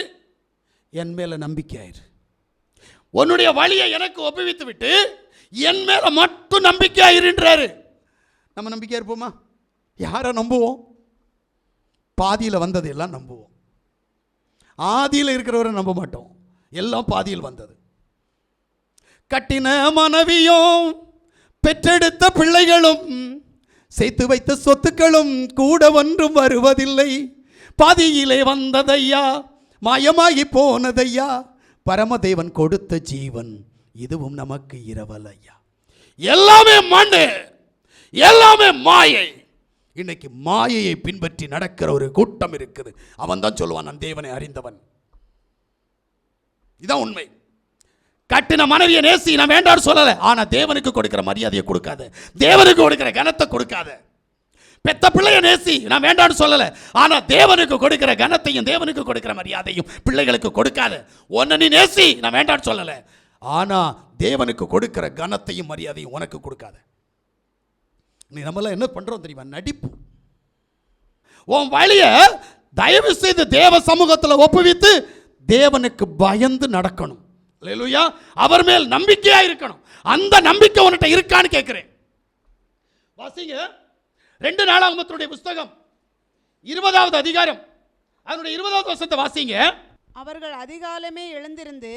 என் மேல நம்பிக்கை ஆயிரு, உன்னுடைய வழியை எனக்கு ஒப்புவித்து விட்டு என் மேல மட்டும் நம்பிக்கை ஆயிருன்றாரு. நம்ம நம்பிக்கையா இருப்போமா? யாரை நம்புவோம்? பாதியில் வந்தது எல்லாம் நம்புவோம், ஆதியில் இருக்கிறவரை நம்ப மாட்டோம். எல்லாம் பாதியில் வந்தது. கட்டின மனைவியும் பெற்றெடுத்த பிள்ளைகளும் சேர்த்து வைத்த சொத்துக்களும் கூட ஒன்றும் வருவதில்லை. பாதியிலே வந்ததையா, மாயமாகி போனதையா, பரமதேவன் கொடுத்த ஜீவன் இதுவும் நமக்கு இரவலையா. எல்லாமே மண்ணு, எல்லாமே மாயை. இன்னைக்கு மாயையை பின்பற்றி நடக்கிற ஒரு கூட்டம் இருக்குது. அவன் தான் சொல்லுவான், நான் தேவனை அறிந்தவன். இதான் உண்மை. கட்டின மனைவியை நேசி, நான் வேண்டாம்னு சொல்லலை. ஆனா தேவனுக்கு கொடுக்கிற மரியாதையை கொடுக்காத, தேவனுக்கு கொடுக்கிற கனத்தை கொடுக்காத. பெத்த பிள்ளைய நேசி, நான் வேண்டாம்னு சொல்லலை. ஆனா தேவனுக்கு கொடுக்கிற கனத்தையும் தேவனுக்கு கொடுக்கிற மரியாதையும் பிள்ளைகளுக்கு கொடுக்காத. உன்னை நீ நேசி, நான் வேண்டாம்னு சொல்லலை. ஆனா தேவனுக்கு கொடுக்கிற கனத்தையும் மரியாதையும் உனக்கு கொடுக்காத. நீ நம்மளாம் என்ன பண்றோம் தெரியுமா? நடிப்பு. உன் வழிய தயவு செய்து தேவ சமூகத்தில் ஒப்புவித்து தேவனுக்கு பயந்து நடக்கணும். அல்லேலூயா. அவர் மேல் நம்பிக்கையா இருக்கணும். அந்த நம்பிக்கை உன்கிட்ட இருக்கான்னு கேட்கிறேன். வாசிங்க 2 நாளாகமத்தினுடைய புஸ்தகம் 20வது அதிகாரம் அதனுடைய 20வது வசனத்தை வாசிங்க. அவர்கள் அதிகாலமே எழுந்திருந்து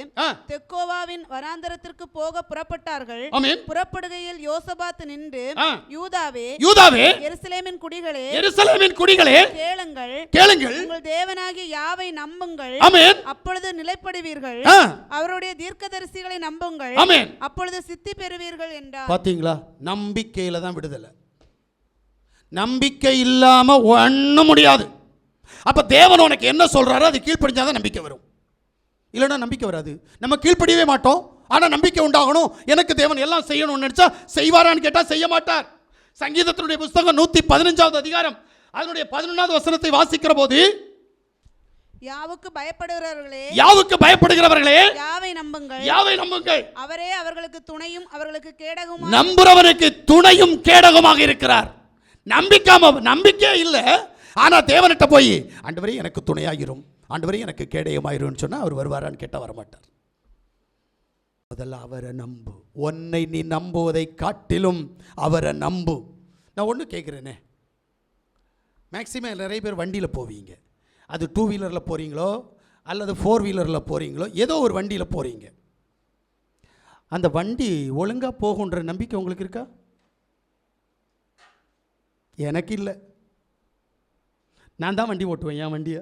தெக்கோவாவின் வனாந்தரத்திற்கு போக புறப்பட்டார்கள். புறப்படுகையில் யோசபாத் நின்று, யூதாவே எருசலேமின் குடிகளே கேளுங்கள், உங்கள் தேவனாகிய யாவை நம்புங்கள், அப்பொழுது நிலைப்படுவீர்கள். அவருடைய தீர்க்கதரிசிகளை நம்புங்கள், அப்பொழுது சித்தி பெறுவீர்கள் என்றார். பாத்தீங்களா? நம்பிக்கையில தான் விடுதலை. நம்பிக்கை இல்லாம ஒண்ணும் முடியாது. அப்ப தேவன் உனக்கு என்ன சொல்றாரோ அது கீழ்ப்படிஞ்சாதான் நம்பிக்கை வரும். இல்லைன்னா நம்பிக்கை வராது. நம்ம கீழ்ப்படியவே மாட்டோம். ஆனா நம்பிக்கை உண்டாகணும். எனக்கு தேவன் எல்லாம் செய்யணும்னு நினைச்சா செய்வாரான்னு கேட்டா செய்ய மாட்டார். சங்கீதத்தினுடைய புஸ்தகம் 115வது அதிகாரம் அதனுடைய 11வது வசனத்தை வாசிக்கிற போது, யாவுக்கு பயப்படுகிறவர்களே யாவை நம்புங்கள், அவரே அவர்களுக்கு துணையும் அவர்களுக்கு கேடகமும். நம்புறவனுக்கு துணையும் கேடகமாக இருக்கிறார். நம்பிக்கை இல்லை. ஆனா தேவன்கிட்ட போய் ஆண்டவரே எனக்கு துணையாயிரும், ஆண்டவரே எனக்கு கேடயமாயிரும் சொன்னா அவர் வருவாரான்னு கேட்டா வரமாட்டார். முதல்ல அவரை நம்பு. உன்னை நீ நம்புவதை காட்டிலும் அவரை நம்பு. நான் ஒன்று கேட்குறேனே, மேக்சிமம் நிறைய பேர் வண்டியில் போவீங்க. அது 2 வீலரில் போகிறீங்களோ அல்லது 4 வீலரில் போகிறீங்களோ, ஏதோ ஒரு வண்டியில் போகிறீங்க. அந்த வண்டி ஒழுங்காக போகுன்ற நம்பிக்கை உங்களுக்கு இருக்கா? எனக்கு இல்லை. நான் தான் வண்டி ஓட்டுவேன். என் வண்டியை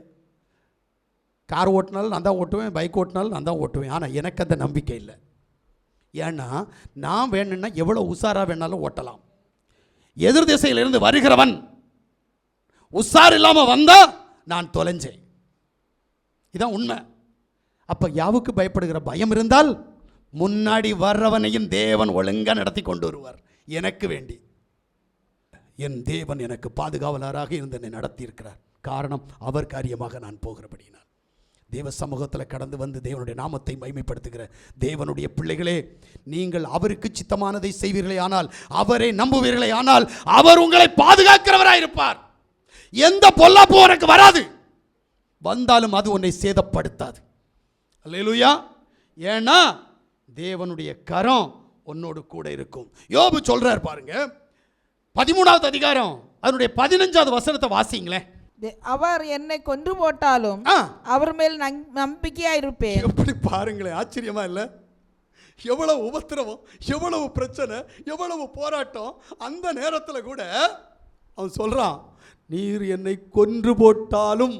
கார் ஓட்டினாலும் நான் தான் ஓட்டுவேன், பைக் ஓட்டினாலும் நான் தான் ஓட்டுவேன். ஆனால் எனக்கு அந்த நம்பிக்கை இல்லை. ஏன்னா நான் வேணும்னா எவ்வளோ உஷாராக வேணாலும் ஓட்டலாம். எதிர் திசையிலிருந்து வருகிறவன் உஷார் இல்லாமல் வந்தால் நான் தொலைஞ்சேன். இதான் உண்மை. அப்போ யாவுக்கு பயப்படுகிற பயம் இருந்தால் முன்னாடி வர்றவனையும் தேவன் ஒழுங்காக நடத்தி கொண்டு வருவார். எனக்கு வேண்டி என் தேவன் எனக்கு பாதுகாவலராக இருந்து என்னை நடத்தியிருக்கிறார். காரணம் அவர் காரியமாக நான் போகிறபடினார். தேவ சமூகத்தில் கடந்து வந்து தேவனுடைய நாமத்தை மகிமைப்படுத்துகிற தேவனுடைய பிள்ளைகளே, நீங்கள் அவருக்கு சித்தமானதை செய்வீர்களே ஆனால், அவரை நம்புவீர்களே ஆனால், அவர் உங்களை பாதுகாக்கிறவராயிருப்பார். எந்த பொல்லாப்பும் உனக்கு வராது. வந்தாலும் அது உன்னை சேதப்படுத்தாது. அல்லேலூயா. ஏன்னா தேவனுடைய கரம் உன்னோடு கூட இருக்கும். யோபு சொல்றார் பாருங்க, 13வது அதிகாரம் அதனுடைய 15வது வசனத்தை வாசிங்களேன். அவர் என்னை கொன்று போட்டாலும் அவர் மேல் நம்பிக்கையா இருப்பேன். எப்படி பாருங்களேன், ஆச்சரியமா இல்லை? எவ்வளவு உபத்திரவம், எவ்வளவு பிரச்சனை, எவ்வளவு போராட்டம். அந்த நேரத்தில் கூட அவன் சொல்றான், நீர் என்னை கொன்று போட்டாலும்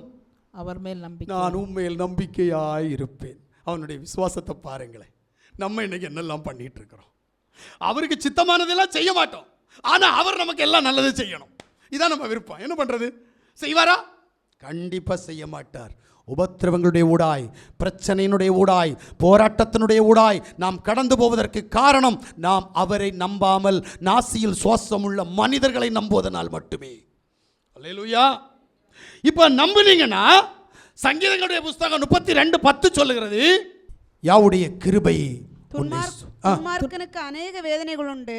அவர் மேல் நம்பிக்கை, நான் உண்மையில் நம்பிக்கையாய் இருப்பேன். அவனுடைய விசுவாசத்தை பாருங்களேன். நம்ம இன்னைக்கு என்னெல்லாம் பண்ணிட்டு இருக்கிறோம். அவருக்கு சித்தமானதெல்லாம் செய்ய மாட்டோம். ஆனா அவர் நமக்கு எல்லாம் நல்லது செய்யணும். இதான் நம்ம விருப்பம். என்ன பண்றது? செய்வாரா? கண்டிப்பா செய்ய மாட்டார். உபத்திரவங்களுடைய ஊடாய், பிரச்சனையினுடைய ஊடாய், போராட்டத்தினுடைய ஊடாய் நாம் கடந்து போவதற்கு காரணம் நாம் அவரை நம்பாமல் நாசியில் சுவாசமுள்ள மனிதர்களை நம்புவதனால் மட்டுமே. அல்லேலூயா. இப்ப நம்புனீங்கன்னா சங்கீதங்களுடைய புஸ்தகம் 32:10 சொல்லுகிறது, யாவுடைய கிருபை. துன்மார்க்கனுக்கு அநேக வேதனைகள் உண்டு,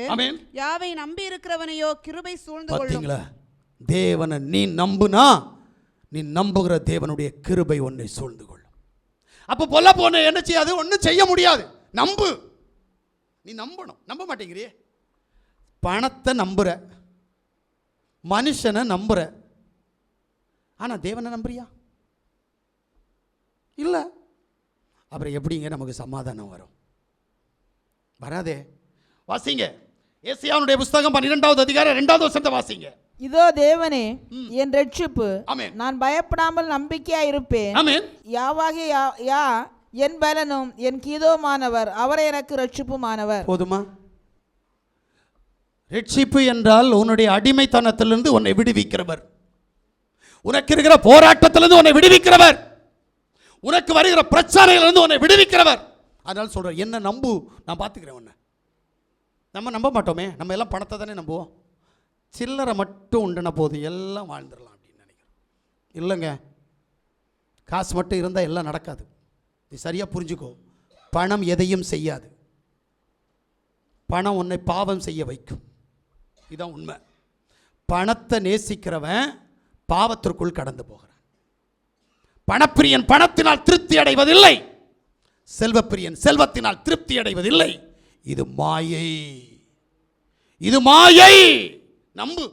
யாவை நம்பி இருக்கிறவனையோ கிருபை சூழ்ந்து கொள்ளும். பாத்தீங்களா? தேவனை நீ நம்புனா, நீ நம்புகிற தேவனுடைய கிருபை உன்னை சூழ்ந்து கொள்ளும். அப்ப பொல்ல போன என்ன செய்யாது? ஒன்றும் செய்ய முடியாது. நம்பு. நீ நம்பணும். நம்ப மாட்டேங்கிறியே. பணத்தை நம்புற, மனுஷனை நம்புற, ஆனா தேவனை நம்புறியா? இல்ல. அப்புறம் எப்படிங்க நமக்கு சமாதானம் வரும்? வராதே. வாசிங்க ஏசாயாவுடைய புஸ்தகம் 12வது அதிகாரம் 2வது வசனத்தை வாசிங்க. இதோ தேவனே என் ரட்சிப்பு, நான் பயப்படாமல் நம்பிக்கையா இருப்பேன். யாவாகிய என் பலனும் என் கீதோமானவர், அவரே எனக்கு ரட்சிப்புமானவர். போதுமா? ரட்சிப்பு என்றால் உன்னுடைய அடிமைத்தனத்திலிருந்து உன்னை விடுவிக்கிறவர், உனக்கு இருக்கிற போராட்டத்திலிருந்து உன்னை விடுவிக்கிறவர், உனக்கு வருகிற பிரச்சனையிலிருந்து உன்னை விடுவிக்கிறவர். அதனால சொல்ற, என்ன நம்பு, நான் பார்த்துக்கிறேன் உன்னை. நம்ம நம்ப மாட்டோமே. நம்ம எல்லாம் பணத்தை தானே நம்புவோம். சில்லறை மட்டும் உண்டுன போது எல்லாம் வாழ்ந்துடலாம் அப்படின்னு நினைக்கிறோம். இல்லைங்க, காசு மட்டும் இருந்தால் எல்லாம் நடக்காது. நீ சரியாக புரிஞ்சுக்கோ. பணம் எதையும் செய்யாது. பணம் உன்னை பாவம் செய்ய வைக்கும். இதுதான் உண்மை. பணத்தை நேசிக்கிறவன் பாவத்திற்குள் கடந்து போகிறான். பணப்பிரியன் பணத்தினால் திருப்தி அடைவதில்லை, செல்வப்பிரியன் செல்வத்தினால் திருப்தி அடைவதில்லை. இது மாயை, இது மாயை. நம்பு.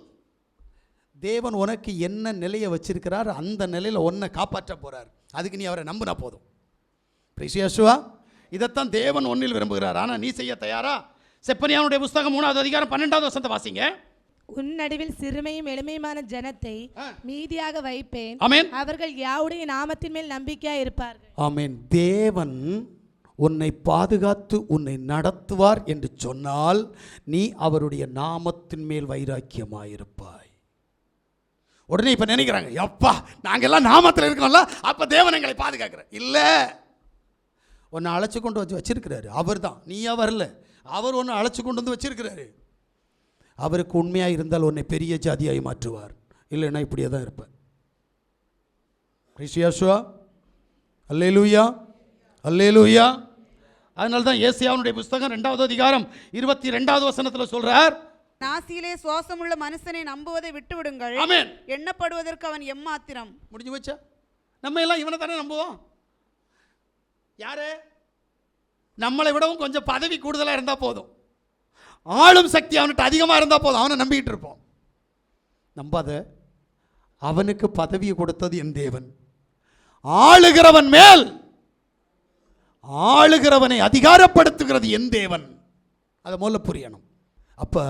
தேவன் உனக்கு என்ன நிலையை வச்சிருக்கிறார், அந்த நிலையில் உன்னை காப்பாற்ற போறார். அதுக்கு நீ அவரை நம்பினா போதும். பிரிசியாசுவா, இதைத்தான் தேவன் ஒன்னில் விரும்புகிறார். ஆனால் நீ செய்ய தயாரா? செப்பனியாவுடைய புஸ்தகம் 3வது அதிகாரம் 12வது வசனத்தை வாசிங்க. உன் நடுவில் சிறுமையும் எளிமையுமான ஜனத்தை மீதியாக வைப்பேன், ஆமென். அவர்கள் யாவுடைய நாமத்தின் மேல் நம்பிக்கையா இருப்பார்கள். ஆமென். தேவன் உன்னை பாதுகாத்து உன்னை நடத்துவார் என்று சொன்னால் நீ அவருடைய நாமத்தின் மேல் வைராக்கியமாயிருப்பாய். உடனே இப்ப நினைக்கிறாங்க, எப்பா நாங்கெல்லாம் நாமத்தில் இருக்கோம்ல, அப்ப தேவன் எங்களை பாதுகாக்கிற இல்ல. உன்னை அழைச்சு கொண்டு வச்சிருக்கிறாரு அவர் தான், நீயா வரல. அவர் ஒன்று அழைச்சு கொண்டு வந்து வச்சிருக்கிறாரு. அவருக்கு உண்மையாக இருந்தால் உன்னை பெரிய ஜாதியாய் மாற்றுவார். இல்லைன்னா இப்படியே தான் இருப்பேன். ரிஷியாசுவா, அல்லேலூயா, அல்லேலூயா. அதனால தான் ஏசாயாவுடைய புஸ்தகம் 2வது அதிகாரம் 22வது வசனத்தில் சொல்றார், நாசியிலே சுவாசமுள்ள மனுஷனை நம்புவதை விட்டு விடுங்கள், ஆமென். எண்ணப்படுவதற்கு அவன் எம்மாத்திரம். முடிஞ்சு வச்சா நம்ம எல்லாம் இவனை தானே நம்புவோம். யாரு? நம்மளை விடவும் கொஞ்சம் பதவி கூடுதலாக இருந்தால் போதும், ஆளும் சக்தி அவன்கிட்ட அதிகமாக இருந்தால் போதும், அவனை நம்பிக்கிட்டு இருப்போம். நம்பாத. அவனுக்கு பதவியை கொடுத்தது என் தேவன். ஆளுகிறவன் மேல், ஆளுகிறவனை அதிகாரப்படுத்துகிறது என் தேவன். அதை முதல்ல புரியணும். அப்போ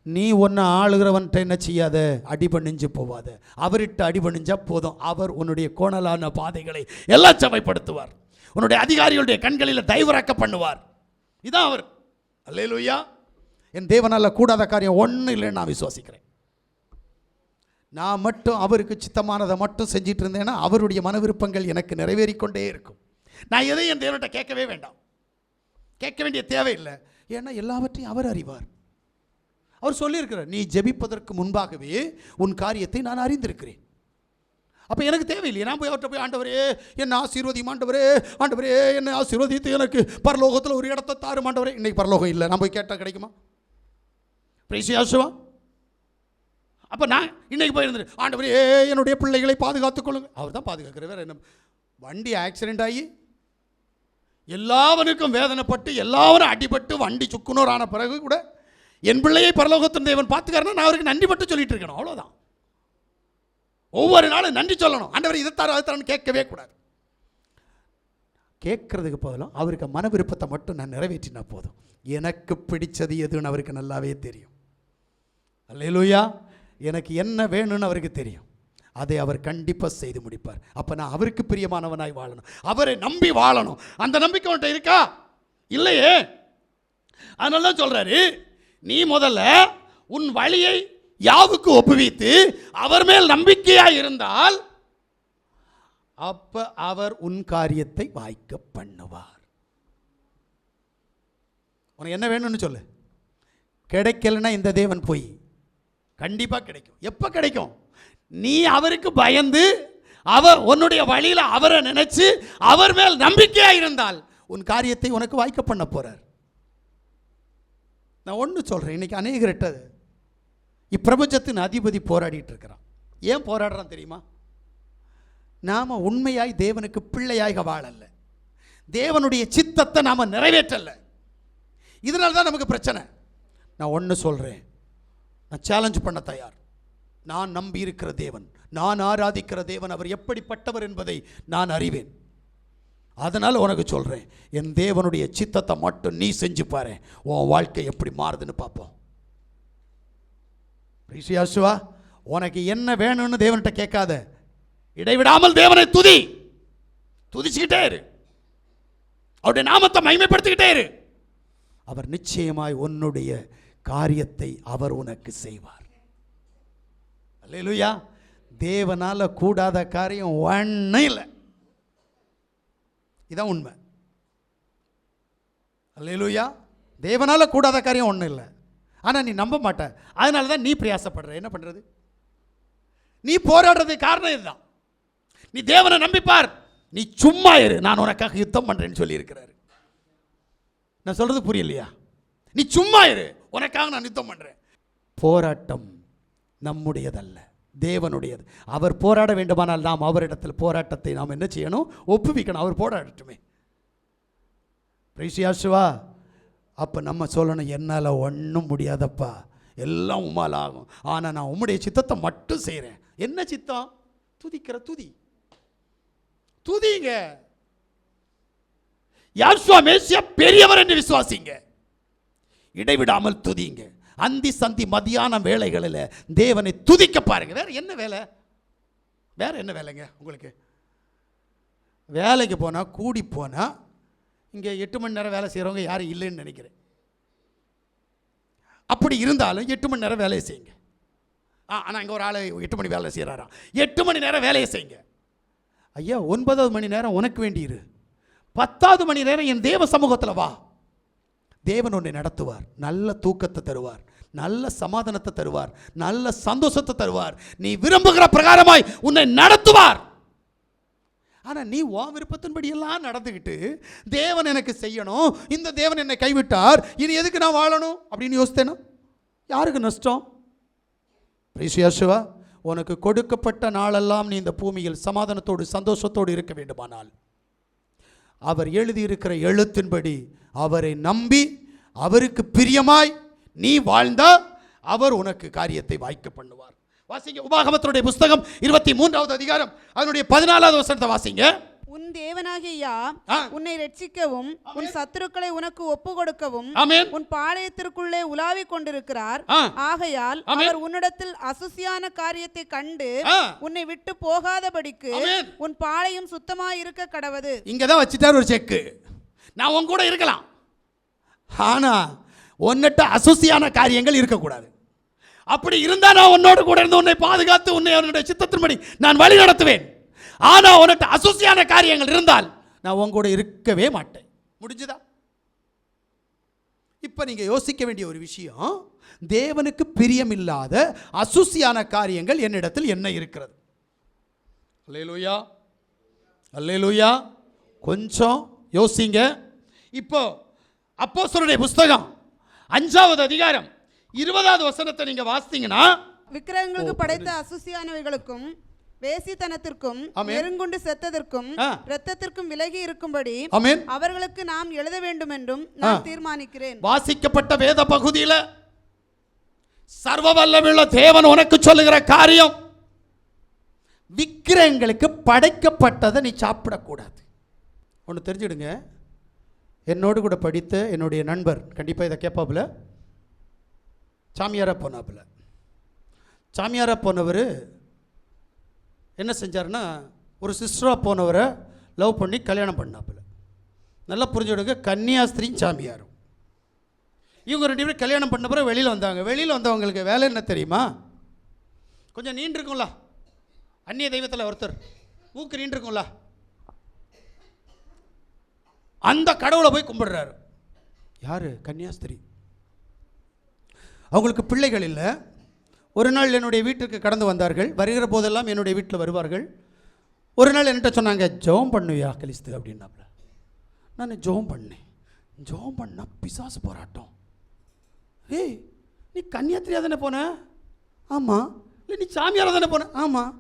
நீ ஒன்று ஆளுகிறவன்ட்ட என்ன செய்யாத, அடிபணிஞ்சு போவாத. அவர்கிட்ட அடிபணிஞ்சா போதும், அவர் உன்னுடைய கோணலான பாதைகளை எல்லாம் செவைப்படுத்துவார். உன்னுடைய அதிகாரிகளுடைய கண்களில் தயவிறக்க பண்ணுவார். இதான் அவர். அல்லேலூயா. என் தேவனால் கூடாத காரியம் ஒன்றும் இல்லைன்னு நான் விசுவாசிக்கிறேன். நான் மட்டும் அவருக்கு சித்தமானதை மட்டும் செஞ்சிட்டு இருந்தேன்னா அவருடைய மன விருப்பங்கள் எனக்கு நிறைவேறிக்கொண்டே இருக்கும். நான் எதையும் என் தேவன்கிட்ட கேட்கவே வேண்டாம், கேட்க வேண்டிய தேவையில்லை. ஏன்னா எல்லாவற்றையும் அவர் அறிவார். அவர் சொல்லியிருக்கிறார், நீ ஜெபிப்பதற்கு முன்பாகவே உன் காரியத்தை நான் அறிந்திருக்கிறேன். அப்போ எனக்கு தேவையில்லையே, நான் போய் அவர்கிட்ட போய் ஆண்டவரே என்னை ஆசீர்வதியும், ஆண்டவரே ஆண்டவரே என்னை ஆசீர்வதித்து எனக்கு பரலோகத்தில் ஒரு இடத்தை தாரும் ஆண்டவரே. இன்னைக்கு பரலோகம் இல்லை, நான் போய் கேட்டால் கிடைக்குமா? பிரைசியாசுவா. அப்போ நான் இன்னைக்கு போயிருந்தேன், ஆண்டவரே என்னுடைய பிள்ளைகளை பாதுகாத்துக் கொள்ளுங்க. அவர் தான் பாதுகாக்கிற. வேறு என்ன? வண்டி ஆக்சிடென்ட் ஆகி எல்லாவனுக்கும் வேதனைப்பட்டு எல்லாவரும் அடிபட்டு வண்டி சுக்குனூர் ஆன பிறகு கூட என் பிள்ளையை பரலோகத்தின் தேவன் பார்த்துக்காருன்னா நான் அவருக்கு நன்றி பட்டு சொல்லிட்டு இருக்கணும். அவ்வளோதான். ஒவ்வொரு நாளும் நன்றி சொல்லணும். ஆண்டவர் இதை தர அதை தரன்னு கேட்கவே கூடாது. கேட்கறதுக்கு போதெல்லாம் அவருக்கு மன விருப்பத்தை மட்டும் நான் நிறைவேற்றினா போதும். எனக்கு பிடிச்சது எதுன்னு அவருக்கு நல்லாவே தெரியும். அல்லேலூயா. எனக்கு என்ன வேணும்னு அவருக்கு தெரியும். அதை அவர் கண்டிப்பாக செய்து முடிப்பார். அப்போ நான் அவருக்கு பிரியமானவனாய் வாழணும், அவரை நம்பி வாழணும். அந்த நம்பிக்கை உன்கிட்ட இருக்கா? இல்லையே. அதனால தான் சொல்றாரு, நீ முதல்ல உன் வழியை யாவுக்கு ஒப்புவித்து அவர் மேல் நம்பிக்கையா இருந்தால் அப்ப அவர் உன் காரியத்தை வாய்க்க பண்ணுவார். உனக்கு என்ன வேணும்னு சொல்லு. கிடைக்கலன்னா இந்த தேவன் போய் கண்டிப்பா கிடைக்கும். எப்ப கிடைக்கும்? நீ அவருக்கு பயந்து அவர் உன்னுடைய வழியில அவரை நினைச்சு அவர் மேல் நம்பிக்கையா இருந்தால் உன் காரியத்தை உனக்கு வாய்க்க பண்ண போறார். நான் ஒன்று சொல்றேன், இன்னைக்கு அநேகர்கிட்ட இப்பிரபஞ்சத்தின் அதிபதி போராடிட்டு இருக்கிறான். ஏன் போராடுறான் தெரியுமா? நாம உண்மையாய் தேவனுக்கு பிள்ளையாக வாழல, தேவனுடைய சித்தத்தை நாம நிறைவேற்றல. இதனால தான் நமக்கு பிரச்சனை. நான் ஒன்று சொல்றேன், நான் சேலஞ்ச் பண்ண தயார். நான் நம்பி இருக்கிற தேவன், நான் ஆராதிக்கிற தேவன், அவர் எப்படிப்பட்டவர் என்பதை நான் அறிவேன். அதனால் உனக்கு சொல்கிறேன், என் தேவனுடைய சித்தத்தை மட்டும் நீ செஞ்சு பாரு, உன் வாழ்க்கை எப்படி மாறுதுன்னு பார்ப்போம். ரிஷியாசுவா, உனக்கு என்ன வேணும்னு தேவன்கிட்ட கேட்காத, இடைவிடாமல் தேவனை துதிச்சுக்கிட்டே இரு, அவருடைய நாமத்தை மகிமைப்படுத்திக்கிட்டே இரு. அவர் நிச்சயமாய் உன்னுடைய காரியத்தை அவர் உனக்கு செய்வார். அல்லேலூயா. தேவனால கூடாத காரியம் ஒன்றும் இல்லை. இதான் உண்மை. அல்லேலூயா. தேவனால கூடாத காரியம் ஒன்றும் இல்லை. ஆனால் நீ நம்ப மாட்ட. அதனால தான் நீ பிரயாசப்படுற. என்ன பண்ணுறது? நீ போராடுறதுக்கு காரணம் இதுதான். நீ தேவனை நம்பிப்பார், நீ சும்மா இரு, நான் உனக்காக யுத்தம் பண்ணுறேன்னு சொல்லியிருக்கிறாரு. நான் சொல்கிறது புரியலையா? நீ சும்மா இரு, உனக்காக நான் யுத்தம் பண்ணுறேன். போராட்டம் நம்முடையதல்ல, தேவனுடையது. அவர் போராட வேண்டுமானால் நாம் அவரிடத்தில் போராட்டத்தை நாம் என்ன செய்யணும்? ஒப்புவிக்கணும். அவர் போராடட்டுமே. பிரைசியாசுவா. அப்போ நம்ம சொல்லணும், என்னால் ஒன்றும் முடியாதப்பா, எல்லாம் உம்மால் ஆகும், ஆனால் நான் உம்முடைய சித்தத்தை மட்டும் செய்கிறேன். என்ன சித்தம்? துதிக்கிற துதி. துதிங்க. யாசுவா மேசியா பெரியவர் என்று விசுவாசிங்க. இடைவிடாமல் துதிங்க. அந்தி சந்தி மதியான வேளைகளில் தேவனை துதிக்க பாருங்க. வேற என்ன வேலை? வேற என்ன வேலைங்க உங்களுக்கு? வேலைக்கு போனால் கூடி போனால் இங்கே 8 மணி நேரம் வேலை செய்கிறவங்க யாரும் இல்லைன்னு நினைக்கிறேன். அப்படி இருந்தாலும் 8 மணி நேரம் வேலையை செய்யுங்க. ஆனால் இங்கே ஒரு ஆள் 8 மணி வேலை செய்கிறாராம். 8 மணி நேரம் வேலையை செய்யுங்க. ஐயா, 9வது மணி நேரம் உனக்கு வேண்டியிரு. 10வது மணி நேரம் என் தேவ சமூகத்தில் வா. தேவன் உன்னை நடத்துவார். நல்ல தூக்கத்தை தருவார், நல்ல சமாதானத்தை தருவார், நல்ல சந்தோஷத்தை தருவார். நீ விரும்புகிற பிரகாரமாய் உன்னை நடத்துவார். ஆனால் நீ உன் விருப்பத்தின்படி எல்லாம் நடந்துக்கிட்டு தேவன் எனக்கு செய்யணும், இந்த தேவன் என்னை கைவிட்டார், இனி எதுக்கு நான் வாழணும் அப்படின்னு யோசித்தேனா யாருக்கு நஷ்டம்? பிரிசியாசுவா, உனக்கு கொடுக்கப்பட்ட நாளெல்லாம் நீ இந்த பூமியில் சமாதானத்தோடு சந்தோஷத்தோடு இருக்க வேண்டுமானால் அவர் எழுதியிருக்கிற எழுத்தின்படி அவரை நம்பி அவருக்கு பிரியமாய் நீ வாழ்ந்தா அவர் உனக்கு காரியத்தை வாய்க்க பண்ணுவார். வாசிங்க உபாகமத்தினுடைய புஸ்தகம் 23வது அதிகாரம் அதனுடைய 14வது வசனத்தை வாசிங்க. உன் தேவனாகிய யா உன்னை ரட்சிக்கவும் உன் சத்துருக்களை உனக்கு ஒப்பு கொடுக்கவும் உன் பாளையத்திற்குள்ளே உலாவிக் கொண்டிருக்கிறார். ஆகையால் அவர் உன்னிடத்தில் அசுசியான காரியத்தை கண்டு உன்னை விட்டு போகாதபடிக்கு உன் பாளையம் சுத்தமாய் இருக்க கடவது. இங்கதான் வச்சிட்டார் ஒரு செக்கு. நான் உன் கூட இருக்கலாம், ஆனா உன்னிட்ட அசுசியான காரியங்கள் இருக்கக்கூடாது. அப்படி இருந்தா நான் உன்னோடு கூட இருந்து உன்னை பாதுகாத்து உன்னை அவனுடைய சித்தத்தின்படி நான் வழி நடத்துவேன். ஆனா உனக்கு அசுசியான காரியங்கள் இருந்தால் நான் உன் கூட இருக்கவே மாட்டேன். முடிஞ்சுதா? இப்ப நீங்க யோசிக்க வேண்டிய ஒரு விஷயம், தேவனுக்கு பிரியமில்லாத அசுசியான காரியங்கள் என்னிடத்தில் என்ன இருக்கிறது? அல்லேலூயா, அல்லேலூயா. கொஞ்சம் யோசிங்க. இப்போ அப்போஸ்தலருடைய புஸ்தகம் 5வது அதிகாரம் 20வது வசனத்தை நீங்க வாசித்தீங்கன்னா, விக்கிரகங்களுக்கு படைத்த அசுசியானவைகளுக்கும் வேசித்தனத்திற்கும் நெருங்குண்டு செத்ததற்கும் இரத்தத்திற்கும் விலகி இருக்கும்படி அவர்களுக்கு நாம் எழுத வேண்டும் என்றும் நான் தீர்மானிக்கிறேன். வாசிக்கப்பட்ட வேத பகுதியில் சர்வ வல்லமையுள்ள தேவன் உனக்கு சொல்லுகிற காரியம், விக்கிரகங்களுக்கு படைக்கப்பட்டதை நீ சாப்பிடக்கூடாது. ஒன்று தெரிஞ்சிடுங்க. என்னோடு கூட படித்த என்னுடைய நண்பர் கண்டிப்பாக இதை கேட்பாப்புல, சாமியாராக போனாப்புல. சாமியாராக போனவர் என்ன செஞ்சார்னா, ஒரு சிஸ்டராக போனவரை லவ் பண்ணி கல்யாணம் பண்ணாப்புல. நல்லா புரிஞ்சுடுங்க, கன்னியாஸ்திரியும் சாமியாரும். இவங்க 2 பேரும் கல்யாணம் பண்ண பிறகு வெளியில் வந்தாங்க. வெளியில் வந்தவங்களுக்கு வேலை என்ன தெரியுமா? கொஞ்சம் நீண்டிருக்கும்ல, அந்நிய தெய்வத்தில் ஒருத்தர் மூக்கு நீண்டிருக்கும்ல, அந்த கடவுளை போய் கும்பிடுறாரு. யாரு? கன்னியாஸ்திரி. அவங்களுக்கு பிள்ளைகள் இல்லை. ஒரு நாள் என்னுடைய வீட்டுக்கு கடந்து வந்தார்கள். வருகிற போதெல்லாம் என்னுடைய வீட்டில் வருவார்கள். ஒரு நாள் என்கிட்ட சொன்னாங்க, ஜெபம் பண்ணுவியா கலிஸ்து அப்படின்னாப்புல. நான் ஜெபம் பண்ணேன். ஜெபம் பண்ணால் பிசாசு போராட்டம். ஏய், நீ கன்னியாஸ்திரியாக தானே போன? ஆமாம். இல்லை, நீ சாமியாராக தானே போன? ஆமாம்.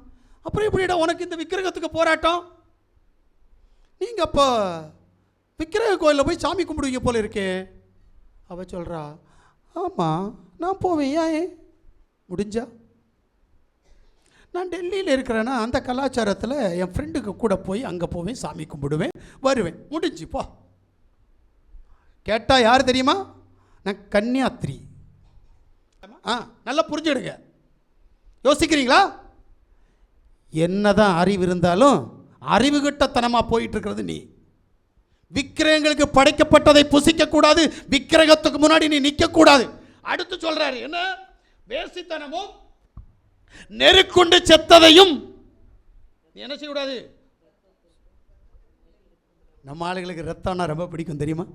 அப்புறம் எப்படிடா உனக்கு இந்த விக்கிரகத்துக்கு போராட்டம்? நீங்கள் அப்போ விக்கிரக கோயிலில் போய் சாமி கும்பிடுவீங்க போல இருக்கே. அவ சொல்கிறா, ஆமாம் நான் போவேன். ஏன்? முடிஞ்சா நான் டெல்லியில் இருக்கிறேன்னா அந்த கலாச்சாரத்தில் என் ஃப்ரெண்டுக்கு கூட போய் அங்கே போவேன், சாமி கும்பிடுவேன், வருவேன். முடிஞ்சு போ. கேட்டால் யார் தெரியுமா? நான் கன்னியாஸ்திரி. நல்லா புரிஞ்சுடுங்க. யோசிக்கிறீங்களா? என்னதான் அறிவு இருந்தாலும் அறிவு கிட்டத்தனமாக போயிட்டு இருக்கிறது நீ. விக்கிரகங்களுக்கு படைக்கப்பட்டதை புசிக்கக்கூடாது, விக்கிரகத்துக்கு முன்னாடி நீ நிற்கக்கூடாது. அடுத்து சொல்றாரு என்ன? வேசித்தனமும் நெருக்குண்டு செத்ததையும் என்ன செய்யக்கூடாது. நம்ம ஆளுகளுக்கு ரத்தம்னா ரொம்ப பிடிக்கும் தெரியுமா?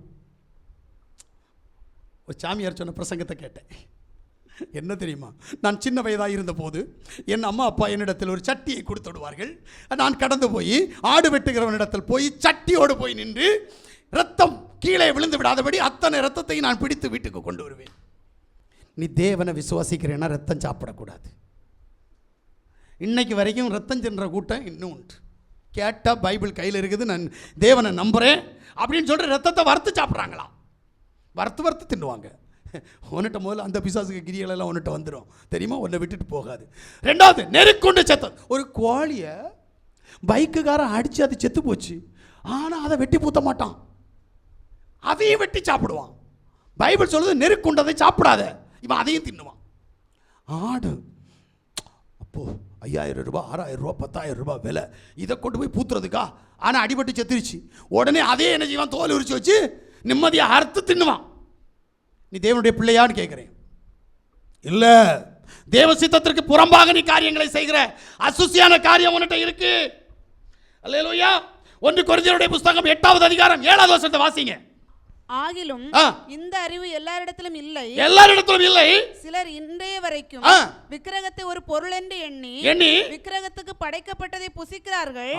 ஒரு சாமியார் சொன்ன பிரசங்கத்தை கேட்டேன். என்ன தெரியுமா? நான் சின்ன வயதாக இருந்த போது என் அம்மா அப்பா என்னிடத்தில் ஒரு சட்டியை கொடுத்து விடுவார்கள். நான் கடந்து போய் ஆடு வெட்டுகிறவனிடத்தில் போய் சட்டியோடு போய் நின்று ரத்தம் கீழே விழுந்து விடாதபடி அத்தனை ரத்தத்தை நான் பிடித்து வீட்டுக்கு கொண்டு வருவேன். நீ தேவனை விசுவாசிக்கிறேன்னா ரத்தம் சாப்பிடக்கூடாது. இன்னைக்கு வரைக்கும் ரத்தம் சென்ற கூட்டம் இன்னும் உண்டு. கேட்டால் பைபிள் கையில் இருக்குது, நான் தேவனை நம்புகிறேன் அப்படின்னு சொல்லிட்டு ரத்தத்தை வறுத்து சாப்பிட்றாங்களாம். வறுத்து தின்னுவாங்க. உன்னிட்ட முதல்ல அந்த பிசாசுக்கு கிரியெல்லாம் உன்னிட்ட வந்துடும் தெரியுமா, உன்னை விட்டுட்டு போகாது. ரெண்டாவது, நெருக்கொண்டு செத்த ஒரு கோழியை பைக்குக்காரன் அடித்து அது செத்து போச்சு, ஆனால் அதை வெட்டி பூத்த மாட்டான், அதையும் வெட்டி சாப்பிடுவான். பைபிள் சொல்லுது நெருக்குண்டதை சாப்பிடாத, இவன் அதையும் தின்னுவான். ஆடு அப்போது 5000 ரூபா 6000 ரூபா 10,000 ரூபா விலை, இதை கொண்டு போய் பூத்துறதுக்கா, ஆனால் அடிபட்டு செத்துருச்சு. உடனே அதே என்ன செய்வான், தோல் உரிச்சு வச்சு நிம்மதியாக அறுத்து தின்னுவான். நீ தேவனுடைய பிள்ளையான்னு கேட்குறேன். இல்லை, தேவ சித்தத்திற்கு புறம்பாக நீ காரியங்களை செய்கிற அசுசியான காரியம் உன்கிட்ட இருக்கு. அல்லேலூயா. 1 கொரிந்தியருடைய புத்தகம் 8வது அதிகாரம் 7வது வசனத்தை வாசிங்க. ஆகிலும் இந்த அறிவு எல்லாரிடத்திலும் இல்லை. சிலர் இன்றைய வரைக்கும் விக்கிரகத்தை ஒரு பொருள் என்று எண்ணி விக்கிரகத்துக்கு படைக்கப்பட்டதை புசிக்கிறார்கள்.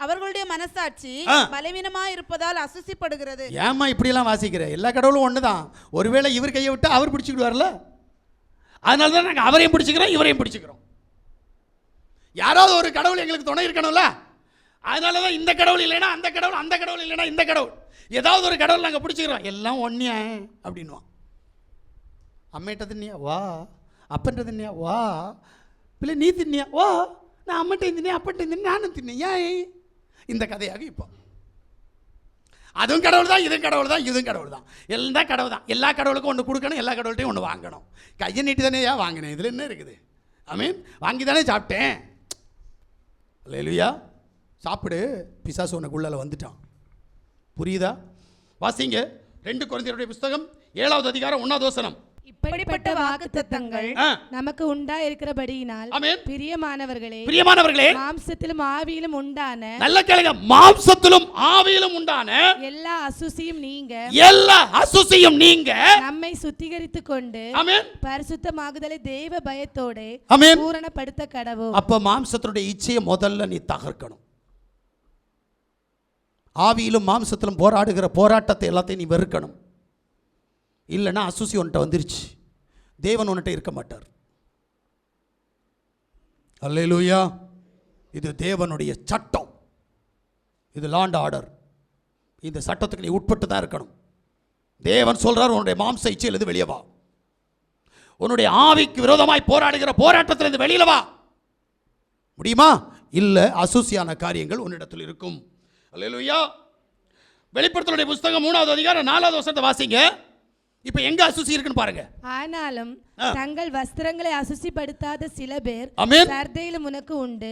அவர்களுடைய மனசாட்சி பலவீனமா இருப்பதால் அசுசிப்படுகிறது. ஏமா இப்படி எல்லாம் வாசிக்கிற? எல்லா கடவுளும் ஒண்ணுதான். ஒருவேளை இவர் கையை விட்டு அவர் பிடிச்சிக்கிடுவார்ல, அதனால தான் நாங்கள் அவரையும் பிடிச்சிக்கிறோம் இவரையும் பிடிச்சிக்கிறோம். யாராவது ஒரு கடவுள் எங்களுக்கு துணை இருக்கணும்ல, அதனால தான் இந்த கடவுள் இல்லைன்னா அந்த கடவுள், அந்த கடவுள் இல்லைன்னா இந்த கடவுள், ஏதாவது ஒரு கடவுள் நாங்கள் பிடிச்சிக்கிறோம். எல்லாம் ஒன்றியா அப்படின்வான். அம்மையிட்ட தின்னியா வா, அப்பன்ட்ட தின்னியா வா, இல்லை நீ தின்னியா வா, நான் அம்மன்ட்ட தின்னியா அப்பன்ட்ட தின்னி நானும் தின்னேன், ஏன் இந்த கதையாக இப்போ. அதுவும் கடவுள் தான், இதுவும் கடவுள் தான், இதுவும் கடவுள் தான், எல்லாம் கடவுள் தான். எல்லா கடவுளுக்கும் ஒன்று கொடுக்கணும், எல்லா கடவுள்கிட்டையும் ஒன்று வாங்கணும். கையை நீட்டி தானே ஏன் வாங்கினேன், இதில் என்ன இருக்குது? வாங்கி தானே சாப்பிட்டேன். அல்லேலூயா. சாப்பிடு, பிசாசு உனக்குள்ளால வந்துட்டான். புரியுதா? வாசிங்க 2 கொரிந்தியருடைய புத்தகம் 7வது அதிகாரம் 1வது வசனம். இப்படிப்பட்ட வாக்குத்தத்தங்கள் நமக்கு உண்டாயிருக்கிறபடியினால் பிரியமானவர்களே, மாம்சத்திலும் ஆவியிலும் உண்டான, நல்ல கேளுங்க, மாம்சத்திலும் ஆவியிலும் உண்டான எல்லா அசுசியும் நீங்க நம்மை சுத்திகரித்துக் கொண்டு பரிசுத்தமாகுதலை தேவ பயத்தோட பூரணப்படுத்த கடவோம். அப்ப மாம்சத்தினுடைய இச்சையை முதல்ல நீ தகர்க்கணும். ஆவியிலும் மாம்சத்திலும் போராடுகிற போராட்டத்தை எல்லாத்தையும் நீ வெறுக்கணும். இல்லைன்னா அசுசி உன்கிட்ட வந்துருச்சு, தேவன் உன்கிட்ட இருக்க மாட்டார். அல்லேலூயா. இது தேவனுடைய சட்டம், இது லாண்ட் ஆர்டர். இந்த சட்டத்துக்கு நீ உட்பட்டு தான் இருக்கணும். தேவன் சொல்றார், உன்னுடைய மாம்ச இச்சையிலிருந்து வெளியே வா, உன்னுடைய ஆவிக்கு விரோதமாய் போராடுகிற போராட்டத்திலிருந்து வெளியில வா. முடியுமா? இல்லை, அசுசியான காரியங்கள் உன்னிடத்தில் இருக்கும். அல்லேலூயா. வெளிப்படுத்தலுடைய புத்தகம் 3வது அதிகாரம் 4வது வசனத்தை வாசிங்க. இப்ப எங்க அசுசி இருக்குன்னு பாருங்க. ஆனாலும் தங்கள் வஸ்திரங்களை அசுசிப்படுத்தாத சில பேர் சர்தையிலும் உனக்கு உண்டு.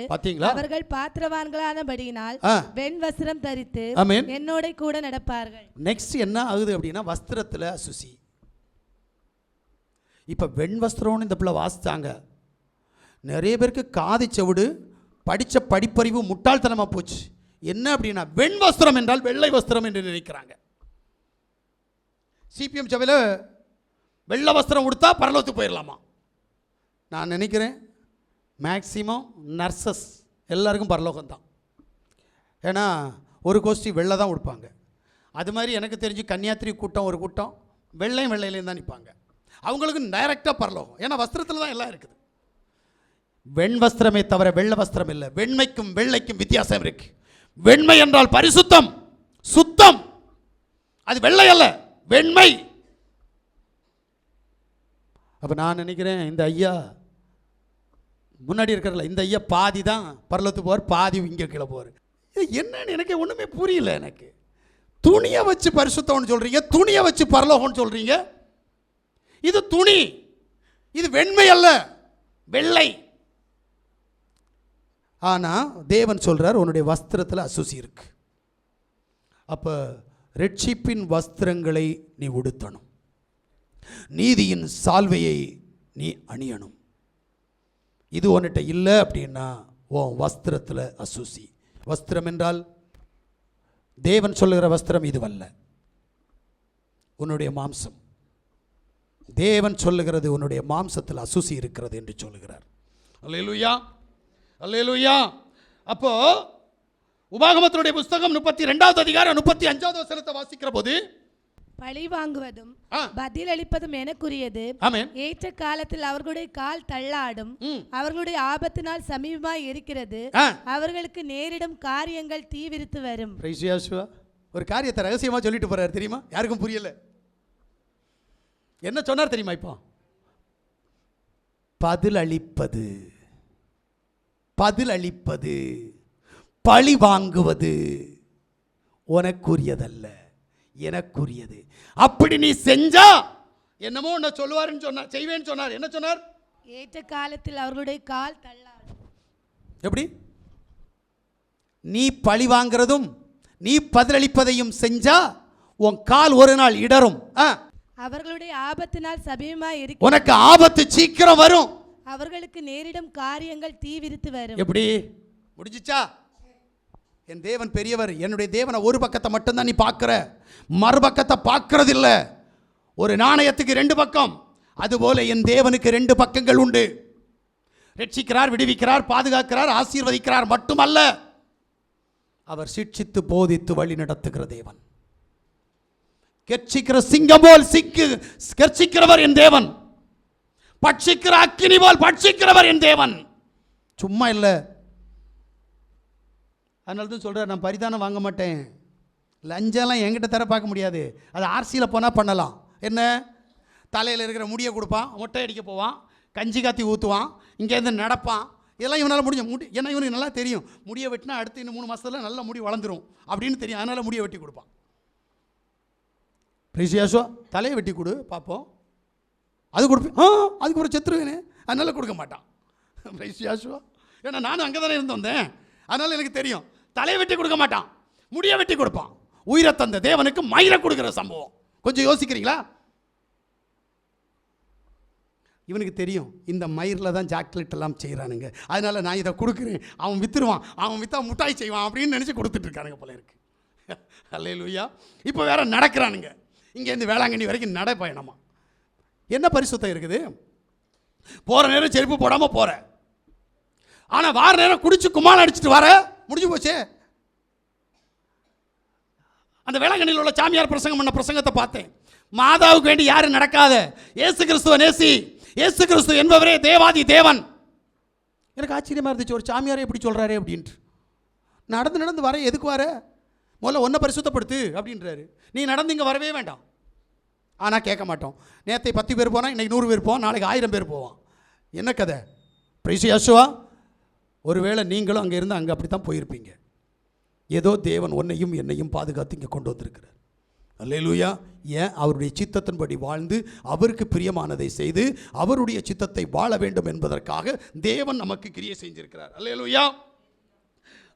அவர்கள் பாத்திரவான்களானபடியினால் வெண் வஸ்திரம் தரித்து என்னோட கூட நடப்பார்கள். நெக்ஸ்ட் என்ன ஆகுது அப்படின்னா, வஸ்திரத்துல அசுசி. இப்ப வெண் வஸ்திரம்னு இந்த பிள்ளை வாசித்தாங்க. நிறைய பேருக்கு காது செவிடு, படிச்ச படிப்பறிவு முட்டாள்தனமா போச்சு. என்ன அப்படின்னா, வெண் வஸ்திரம் என்றால் வெள்ளை வஸ்திரம் என்று நினைக்கிறாங்க. சிபிஎம் சபையில் வெள்ளை வஸ்திரம் கொடுத்தா பரலோகத்துக்கு போயிடலாமா? நான் நினைக்கிறேன் மேக்சிமம் நர்சஸ் எல்லாருக்கும் பரலோகம் தான். ஏன்னா ஒரு கோஷ்டி வெள்ளை தான் கொடுப்பாங்க. அது மாதிரி எனக்கு தெரிஞ்சு கன்னியாத்திரி கூட்டம் ஒரு கூட்டம் வெள்ளையிலையும் தான் நிற்பாங்க. அவங்களுக்கு டைரெக்டாக பரலோகம். ஏன்னா வஸ்திரத்தில் தான் எல்லாம் இருக்குது. வெண் வஸ்திரமே தவிர வெள்ளை வஸ்திரம் இல்லை. வெண்மைக்கும் வெள்ளைக்கும் வித்தியாசம் இருக்கு. வெண்மை என்றால் பரிசுத்தம், சுத்தம். அது வெள்ளை அல்ல, வெண்மை. அப்ப நான் நினைக்கிறேன், இந்த ஐயா முன்னாடி இருக்கிறல, இந்த ஐயா பாதி தான் பரலோகத்துக்கு போவார், பாதி இங்கே கீழே போவார். இது என்னன்னு எனக்கு ஒன்றுமே புரியல. எனக்கு துணியை வச்சு பரிசுத்தம்னு சொல்றீங்க, துணியை வச்சு பரலோகம்னு சொல்றீங்க. இது துணி, இது வெண்மை அல்ல, வெள்ளை. ஆனால் தேவன் சொல்கிறார், உன்னுடைய வஸ்திரத்தில் அசுசி இருக்கு. அப்போ ரட்சிப்பின் வஸ்திரங்களை நீ உடுத்தணும், நீதியின் சால்வையை நீ அணியணும். இது உன்கிட்ட இல்லை அப்படின்னா உன் வஸ்திரத்தில் அசுசி. வஸ்திரம் என்றால் தேவன் சொல்லுகிற வஸ்திரம் இதுவல்ல, உன்னுடைய மாம்சம். தேவன் சொல்லுகிறது உன்னுடைய மாம்சத்தில் அசுசி இருக்கிறது என்று சொல்லுகிறார். அல்லேலூயா, அல்லேலூயா. அப்போ உபாகமத்தினுடைய புத்தகம் 32வது அதிகாரம் 35வது வசனத்தை வாசிக்கிற போது, பழி வாங்குவதும் பதில் அளிப்பதும் எனக்குரியது. ஏற்ற காலத்தில் அவர்களுடைய கால் தள்ளாடும். அவர்களுடைய ஆபத்து நாள் சமீபமாய் இருக்கிறது. அவர்களுக்கு நேரிடும் காரியங்கள் தீவிரித்து வரும். ஒரு காரியத்தை ரகசியமா சொல்லிட்டு போறாரு தெரியுமா? யாருக்கும் புரியல. என்ன சொன்னார் தெரியுமா? இப்போ பதில் அளிப்பது, பதில் அளிப்பது, பழி வாங்குவது உனக்குரியதல்ல, எனக்குரியது. அப்படி நீ செஞ்சா என்னமோ ஒன்று சொல்லுவாருன்னு சொன்னார், செய்வேன்னு சொன்னார். என்ன சொன்னார்? ஏற்ற காலத்தில் அவர்களுடைய கால் தள்ளாடும். எப்படி? நீ பழி வாங்குறதும் நீ பதிலளிப்பதையும் செஞ்சா உன் கால் ஒரு நாள் இடரும். அவர்களுடைய ஆபத்து நாள் சமீபமாய் இருக்கிறது. உனக்கு ஆபத்து சீக்கிரம் வரும். அவர்களுக்கு நேரிடும் காரியங்கள் தீவிரித்து வரும். எப்படி? முடிஞ்சிச்சா? என் தேவன் பெரியவர். என்னுடைய தேவனை ஒரு பக்கத்தை மட்டும்தான் நீ பார்க்கிற, மறுபக்கத்தை பார்க்கறது இல்லை. ஒரு நாணயத்துக்கு 2 பக்கம். அதுபோல என் தேவனுக்கு 2 பக்கங்கள் உண்டு. ரட்சிக்கிறார், விடுவிக்கிறார், பாதுகாக்கிறார், ஆசீர்வதிக்கிறார் மட்டுமல்ல, அவர் சிட்சித்து போதித்து வழி நடத்துகிற தேவன். கெர்ச்சிக்கிற சிங்கம் போல் கெர்ச்சிக்கிறவர் என் தேவன். பட்சிக்கிற அக்கினி போல் பட்சிக்கிறவர் என் தேவன். சும்மா இல்லை. அதனால தான் சொல்கிறார், நான் பரிதானம் வாங்க மாட்டேன். லஞ்சம்லாம் என்கிட்ட தர பார்க்க முடியாது. அது ஆர்சியில் போனால் பண்ணலாம். என்ன? தலையில் இருக்கிற முடியை கொடுப்பான், மொட்டை அடிக்க போவான், கஞ்சி காத்தி ஊற்றுவான், இங்கேருந்து நடப்பான். இதெல்லாம் இவனால் முடியும். ஏன்னா இவனுக்கு நல்லா தெரியும், முடியை வெட்டினா அடுத்து இன்னும் 3 மாதத்தில் நல்ல முடி வளர்ந்துடும் அப்படின்னு தெரியும். அதனால் முடியை வெட்டி கொடுப்பான். பிரிசியாசோ தலையை வெட்டி கொடு பார்ப்போம், அது கொடுப்பேன். அதுக்கப்புறம் செத்துருவேனே, அதனால் கொடுக்க மாட்டான். பிரிசியாசோ, ஏன்னா நானும் அங்கே தானே இருந்து வந்தேன், அதனால் எனக்கு தெரியும். தலையை வெட்டி கொடுக்க மாட்டான், முடியை வெட்டி கொடுப்பான். உயிரை தந்த தேவனுக்கு மயிரை கொடுக்குற சம்பவம். கொஞ்சம் யோசிக்கிறீங்களா? இவனுக்கு தெரியும் இந்த மயிரில் தான் சாக்லேட் எல்லாம் செய்கிறானுங்க, அதனால் நான் இதை கொடுக்குறேன், அவன் விற்றுருவான், அவன் விற்றா முட்டாய் செய்வான் அப்படின்னு நினச்சி கொடுத்துட்ருக்கானுங்க போல இருக்கு. அல்லேலூயா. இப்போ வேற நடக்கிறானுங்க. இங்கேருந்து வேளாங்கண்ணி வரைக்கும் நடைப்பயணமா. என்ன பரிசுத்தம் இருக்குது? போகிற நேரம் செருப்பு போடாமல் போகிற, ஆனால் வார நேரம் குடிச்சு குமால் அடிச்சுட்டு வர, முடிஞ்சு போச்சே. அந்த வேளாங்கண்ணியில் உள்ள சாமியார் பிரசங்கம் பண்ண பிரசங்கத்தை பார்த்தேன். மாதாவுக்கு வேண்டி யாரும் நடக்காத, இயேசு கிறிஸ்துவ நேசி, இயேசு கிறிஸ்து என்பவரே தேவாதி தேவன். எனக்கு ஆச்சரியமாக இருந்துச்சு, ஒரு சாமியாரே எப்படி சொல்கிறாரு அப்படின்ட்டு. நடந்து நடந்து வர, எதுக்கு வர? முதல்ல ஒன்றை பரிசுத்தப்படுத்து அப்படின்றாரு. நீ நடந்து இங்கே வரவே வேண்டாம். ஆனால் கேட்க மாட்டோம். நேற்றை 10 பேர் போனால் இன்றைக்கி 100 பேர் போவான், நாளைக்கு 1000 பேர் போவான். என்ன கதை? பிரைஸ் யேசுவா. ஒருவேளை நீங்களும் அங்கே இருந்து அங்கே அப்படி தான் போயிருப்பீங்க. ஏதோ தேவன் உன்னையும் என்னையும் பாதுகாத்து இங்கே கொண்டு வந்திருக்கிறார். அல்லேலூயா. ஏன்? அவருடைய சித்தத்தின்படி வாழ்ந்து அவருக்கு பிரியமானதை செய்து அவருடைய சித்தத்தை வாழ வேண்டும் என்பதற்காக தேவன் நமக்கு கிரியை செஞ்சிருக்கிறார். அல்லேலூயா,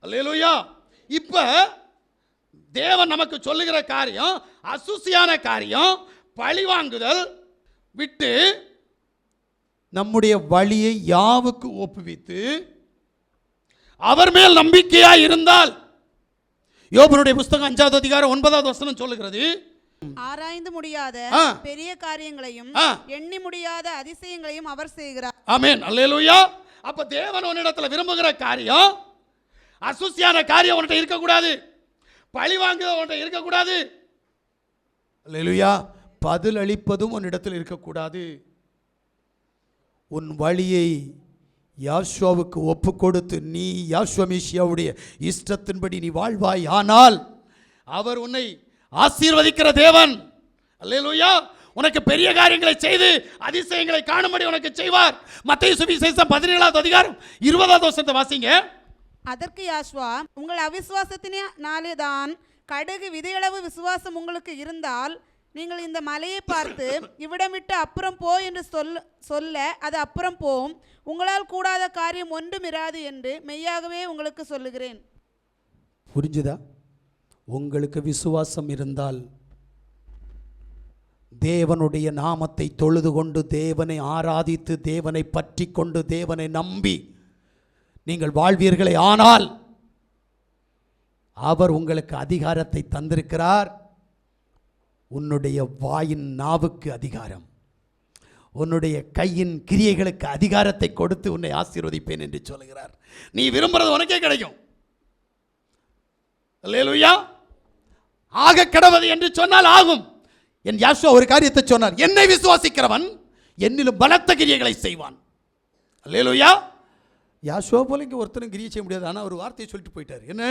அல்லேலூயா. இப்போ தேவன் நமக்கு சொல்லுகிற காரியம் அசுசியான காரியம். பழிவாங்குதல் விட்டு நம்முடைய வழியை யாவுக்கு ஒப்புவித்து அவர் மேல் நம்பிக்கையாய் இருந்தால், யோபனுடைய புத்தகம் 5வது அதிகாரம் 9வது வசனம் சொல்லுகிறது, ஆராய்ந்து முடியாத பெரிய காரியங்களையும் எண்ணி முடியாத அதிசயங்களையும் அவர் செய்கிறார். ஆமென், அல்லேலூயா. அப்ப தேவன் உன்னிடத்துல விரும்புகிற காரியம் அசுசியான காரியம் உன்கிட்ட இருக்கக்கூடாது, பழி வாங்குதல் உன்கிட்ட இருக்கக்கூடாது. அல்லேலூயா. பதில் அளிப்பதும் உன்னிடத்தில் இருக்கக்கூடாது. உன் வழியை யாஷுவாவுக்கு ஒப்பு கொடுத்து நீ யாஷுவமேசியாவுடைய இஷ்டத்தின்படி நீ வாழ்வாய், ஆனால் அவர் உன்னை ஆசீர்வதிக்கிற தேவன். அல்லேலூயா. உனக்கு பெரிய காரியங்களை செய்து அதிசயங்களை காணும்படி உனக்கு செய்வார். மத்தேயு சுவிசேஷம் 17வது அதிகாரம் 20வது வசனத்தை வாசிங்க. அதற்கு யாஷுவா, உங்கள் அவிசுவாசத்தினாலே தான் கடுகு விதையளவு விசுவாசம் உங்களுக்கு இருந்தால் நீங்கள் இந்த மலையை பார்த்து இவ்விடம் விட்டு அப்புறம் போ என்று சொல்ல அது அப்புறம் போம். உங்களால் கூடாத காரியம் ஒன்றும் இராது என்று மெய்யாகவே உங்களுக்கு சொல்லுகிறேன். புரிஞ்சுதா? உங்களுக்கு விசுவாசம் இருந்தால் தேவனுடைய நாமத்தை தொழுது கொண்டு தேவனை ஆராதித்து தேவனை பற்றி கொண்டு தேவனை நம்பி நீங்கள் வாழ்வீர்களே, ஆனால் அவர் உங்களுக்கு அதிகாரத்தை தந்திருக்கிறார். உன்னுடைய வாயின் நாவுக்கு அதிகாரம், உன்னுடைய கையின் கிரியைகளுக்கு அதிகாரத்தை கொடுத்து உன்னை ஆசீர்வதிப்பேன் என்று சொல்கிறார். நீ விரும்புறது உனக்கே கிடைக்கும். அல்லேலூயா. ஆக கடவது என்று சொன்னால் ஆகும். என் யாஷுவா ஒரு காரியத்தை சொன்னார், என்னை விசுவாசிக்கிறவன் என்னிலும் பலத்த கிரியைகளை செய்வான். அல்லேலூயா. யாஷுவா போல இங்கே ஒருத்தரும் கிரியை செய்ய முடியாது. ஆனால் ஒரு வார்த்தையை சொல்லிட்டு போயிட்டார், என்ன?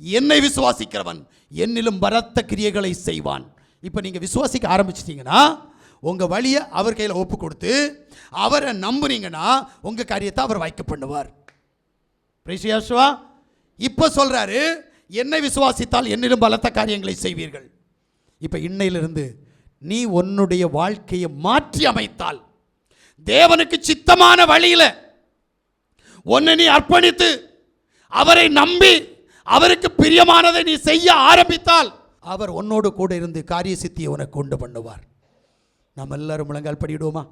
என்னை விசுவாசிக்கிறவன் என்னிலும் பலத்த கிரியைகளை செய்வான். இப்போ நீங்கள் விசுவாசிக்க ஆரம்பிச்சிட்டிங்கன்னா உங்கள் வழியை அவர் கையில் ஒப்பு கொடுத்து அவரை நம்புனீங்கன்னா உங்கள் காரியத்தை அவர் வாய்க்க பண்ணுவார். Praise Yahshua. இப்போ சொல்கிறாரு, என்னை விசுவாசித்தால் என்னிலும் பலத்த காரியங்களை செய்வீர்கள். இப்போ இன்னையிலிருந்து நீ உன்னுடைய வாழ்க்கையை மாற்றி அமைத்தால், தேவனுக்கு சித்தமான வழியில் உன்னை நீ அர்ப்பணித்து அவரை நம்பி அவருக்கு பிரியமானதை நீ செய்ய ஆரம்பித்தால் அவர் உன்னோடு கூட இருந்து காரிய சித்தியை உனக்கு கொண்டு பண்ணுவார். நாம் எல்லாரும் முழங்கால் படிடுவோமா?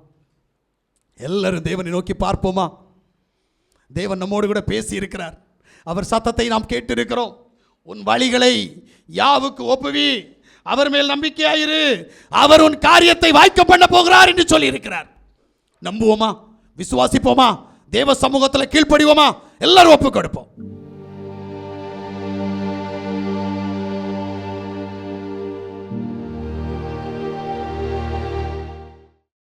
எல்லாரும் தேவனை நோக்கி பார்ப்போமா? தேவன் நம்மோடு கூட பேசி இருக்கிறார். அவர் சத்தத்தை நாம் கேட்டு இருக்கிறோம். உன் வழிகளை யாவுக்கு ஒப்புவி, அவர் மேல் நம்பிக்கையாயிரு, அவர் உன் காரியத்தை வாய்க்க பண்ண போகிறார் என்று சொல்லி இருக்கிறார். நம்புவோமா? விசுவாசிப்போமா? தேவ சமூகத்தில் கீழ்ப்படிவோமா? எல்லாரும் ஒப்பு கொடுப்போம்.